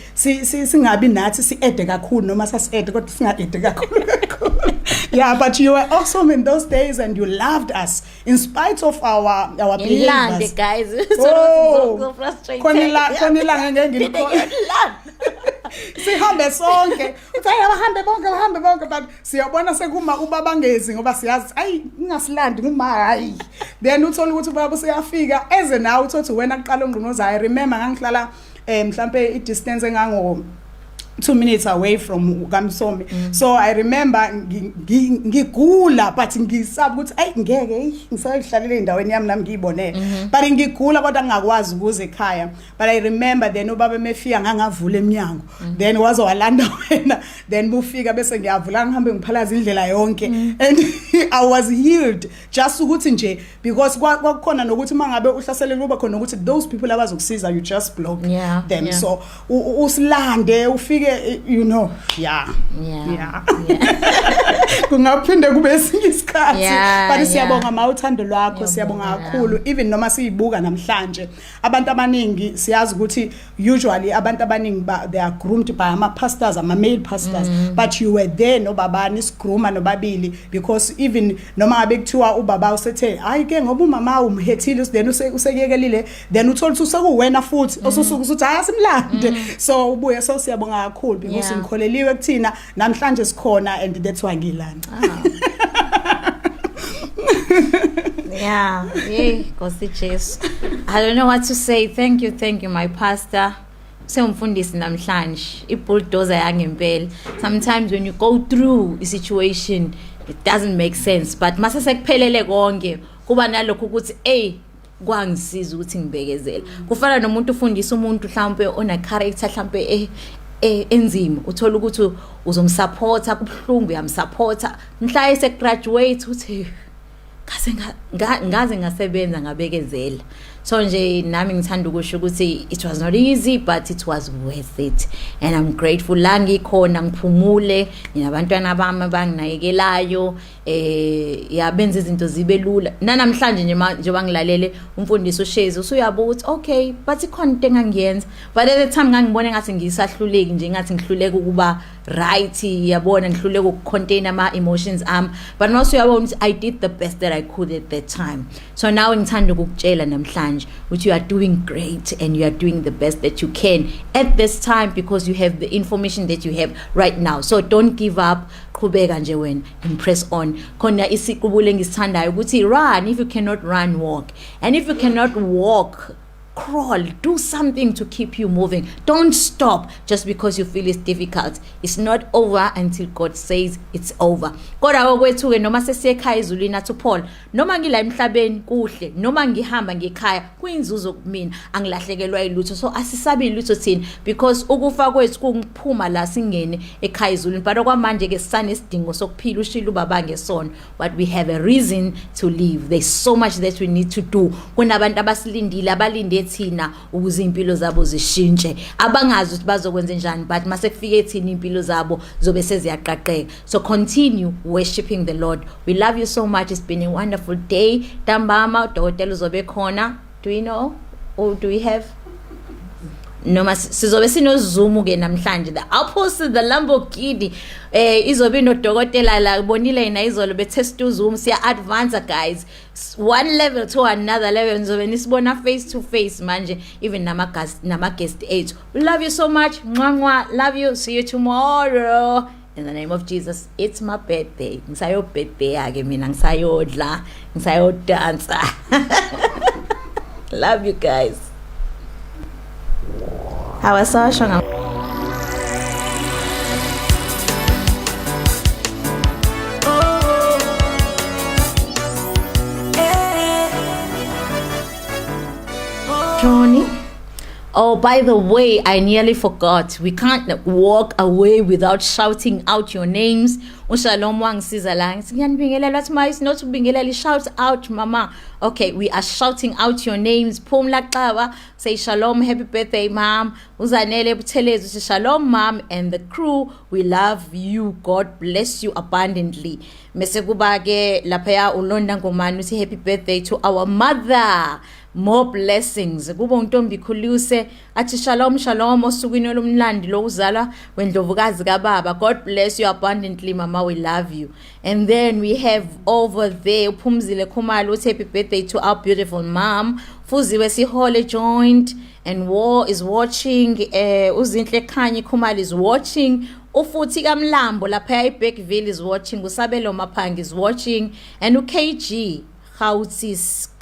singabi nathi siede kakhulu noma sasiede kodwa singaede kakhulu but you were awesome in those days and you loved us in spite of our behaviors guys so frustrating konila ngeke sihambe sonke uthi ahambe bonke but siyabona sekuma ubaba ngezi ngoba siyazi ayi ingasilandi nguma hayi then uthola ukuthi ubaba usiyafika eze nawe uthi wena aqala ongqonoza I remember ngangihlala mhlambe I distance engango 2 minutes away from Msomi. So I remember ngigula but ngisaba ukuthi ay ngeke ngisayihlalele endaweni yami nami ngiyibone but ngigula kodwa ngingakwazi ukuze ekhaya but I remember then ubaba emefika ngangavula eminyango then wazo walanda wena then bufika bese ngiyavula ngihambe ngiphalaza indlela yonke and I was healed just ukuthi nje because kwakukhona nokuthi mangabe uhlasele kuba khona ukuthi those people abazokusiza you just block them so usilande ufike you know kungaphinde kube esinye isikhathi but siyabonga mawuthando lwakho siyabonga kakhulu even noma siyibuka namhlanje abantu abaningi siyazi ukuthi usually abantu abaningi they are groomed by ama pastors ama male pastors but you were there nobabani isigruma nobabili because even noma ngabe kuthiwa ubaba usethe hayi ke ngoba umama umhethile then usekekelile then uthola ukuthi sekuwena futhi osusuka ukuthi asimlande so ubuye so siyabonga kakhulu because ngikholeliwe kuthina namhlanje sikhona and that's why ngilanda Nkosi Jesu. I don't know what to say. Thank you my pastor. Semfundisi namhlanje ibulldozer yangempela. Sometimes when you go through a situation it doesn't make sense but mase sekuphelele konke kuba nalokho ukuthi kwangisiza ukuthi ngibekezele. Kufana nomuntu ufundisa umuntu mhlawumbe ona character mhlawumbe enzima uthola ukuthi uzomsupporta kubhlungu uyamsupporta mhla esegraduate uthi ngaze ngasebenza ngabekezela so nje nami ngithanda ukusho ukuthi it was not easy but it was worth it and I'm grateful la ngikhona ngiphumule ninabantwana bami abanginakekelayo yabenza izinto zibe lula namhlanje nje bangilalele umfundisi uShezi usuyabuka ukuthi okay but ikhona into engangiyenza but at the time ngangibona ngathi ngisahluleki nje ngathi ngihluleka ukuba right yabona ngihluleka ukucontain ama emotions but now uyabona ukuthi I did the best that I could at that time so now ngithanda ukukutshela namhlanje which you are doing great and you are doing the best that you can at this time because you have the information that you have right now so don't give up qhubeka nje wena and press on khona isiqubule ngisithandayo ukuthi run if you cannot run walk and if you cannot walk crawl do something to keep you moving don't stop just because you feel it's difficult it's not over until God says it's over kodwa okwethu ke noma sesiyekhaya ezulwini athi Paul noma ngila emhlabeni kuhle noma ngihamba ngekhaya kuyinzuzo kumina angilahlekelwa ilutho so asisabi lutho thina because ukufa kwethu kungiphuma la singene ekhaya ezulwini but okwamanje ke sisane isidingo sokuphila ushilo ubaba ngesono but we have a reason to live there's so much that we need to do kunabantu abasilindile abalinde thina ukuze impilo zabo zishintshe abangazi ukuthi bazokwenza njani but mase kufike thina impilo zabo zobe seziyaqaqeka so continue worshiping the Lord we love you so much it's been a wonderful day Dambama udokotela uzobe khona do you know or do we have noma sizobe sino Zoom ke namhlanje the opposite the Lamborghini izobe nodokotela la bonile ina izolo be test Zoom siya advance guys one level to another level ngizobe nisibona face to face manje even nama guest 8 we love you so much mwah love you see you tomorrow in the name of Jesus it's my birthday ngisayo birthday ake mina ngisayodla ngisayodansa love you guys awasasho Johnny. Oh, by the way, I nearly forgot. We can't walk away without shouting out your names. Shalom wangisiza la. Ngiyabingelela athi ma not ubingelela shout out mama. Okay, we are shouting out your names. Phumla Xaba, say shalom, happy birthday mom. Uzanele Buthelezi say shalom mom and the crew. We love you. God bless you abundantly. Mese kuba ke lapha uLonda ngomani uthi happy birthday to our mother. More blessings kuba untombi khuluse athi shalom shalom osukwini olumlandi lokuzalwa wendlovukazi kaBaba God bless you abundantly mama we love you and then we have over there uphumzile Khumalo uthi happy birthday to our beautiful mom Fuziwe Sihole joined, and War is watching. Uzinhle Khanyi Khumalo is watching. Ufuthi Kamlambo lapha eBeckville is watching. Usabelo Mapang is watching, and UKG Khawutsiti.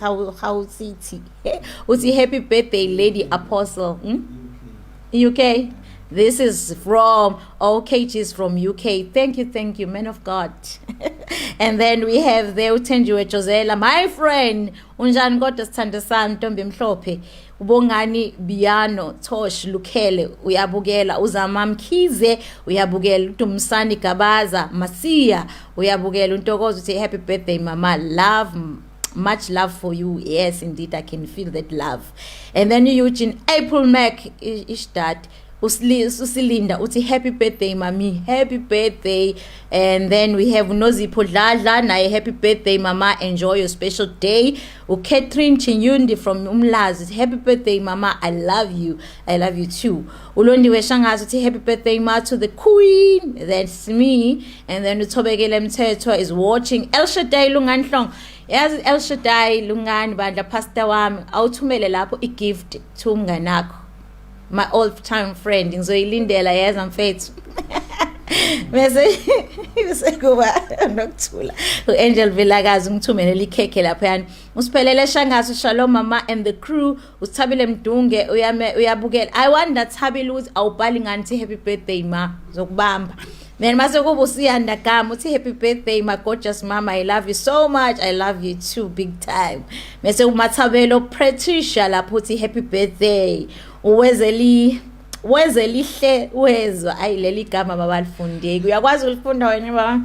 Uthi happy birthday, Lady Apostle. UK. This is from KG is from UK. Thank you, man of God. And then we have there Utenjiwe Josela, my friend. Unjani kodwa sithanda sami Ntombi Mhlophe. Ubongani Biano Tosh Lukele uyabukela, Uzama Mkhize uyabukela, Tumsani Gabaza Masia uyabukela, Untokozo uthi happy birthday mama, much love for you. Yes, indeed, I can feel that love. And then Eugene April Mac is that Usilinda uthi happy birthday mami, happy birthday. And then we have Nozipho Dladla naye happy birthday mama, enjoy your special day. Catherine Chinyundi from Umlazi, happy birthday mama, I love you too. Ulondiwe Shangazi uthi happy birthday ma to the queen, that's me. And then Utobekele Mthetho is watching. El Shaddai Lunganhlong, yes, El Shaddai Lungani bandla pastor wami awuthumele lapho igift to mnganakho, my old time friend ngizoyilindela yeza mfethu. Bese kuba nokuthula uAngel Vilakazi ngithumele likhekhe lapha yani. Usiphelele Shangazi Shalom mama and the crew. Uthabile Mdunge uyabukela. I wonder Thabile ukuthi awubhali ngani happy birthday ma zokubamba. Then mase kuba usiyanda gama uthi happy birthday my gorgeous mama, I love you so much, I love you too big time. Mase uMathabelo Patricia lapho uthi happy birthday. Wezelihle wezwa ayileli gama babalifundeki, uyakwazi ulifunda wena baba?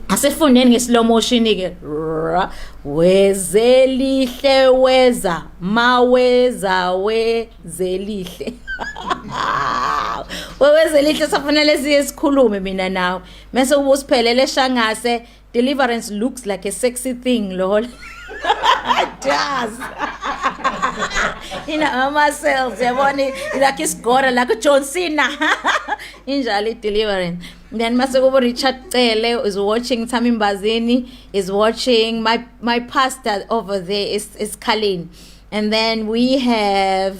Asifundeni ngeslow motion ke. Wezelihle weza maweza wezelihle. Wezelihle safanele sikhulume mina nawe. Mase ubusiphelele Shangase, deliverance looks like a sexy thing lol. It does. Myself, like it's got like John Cena. Injali delivering. Then Masagobo Richard Tele is watching. Tami Mbazini is watching. My pastor over there is Kalin. And then we have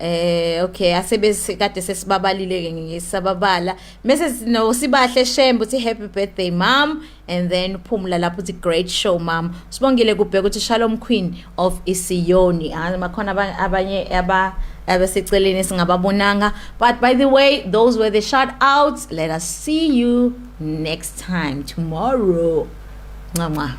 okay, asebekade sesibabalile ngisababala. Message no Sibahle Shembe uthi happy birthday mom, and then Phumla lapho uthi great show mom. Sibongile kubheka uthi Shalom Queen of Isiyoni. Makhona abanye abaseceleni singababonanga. But by the way, those were the shout outs. Let us see you next time tomorrow. Mwah.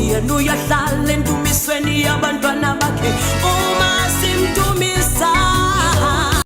Hallelujah, hallelujah, misweni abantwana bakhe.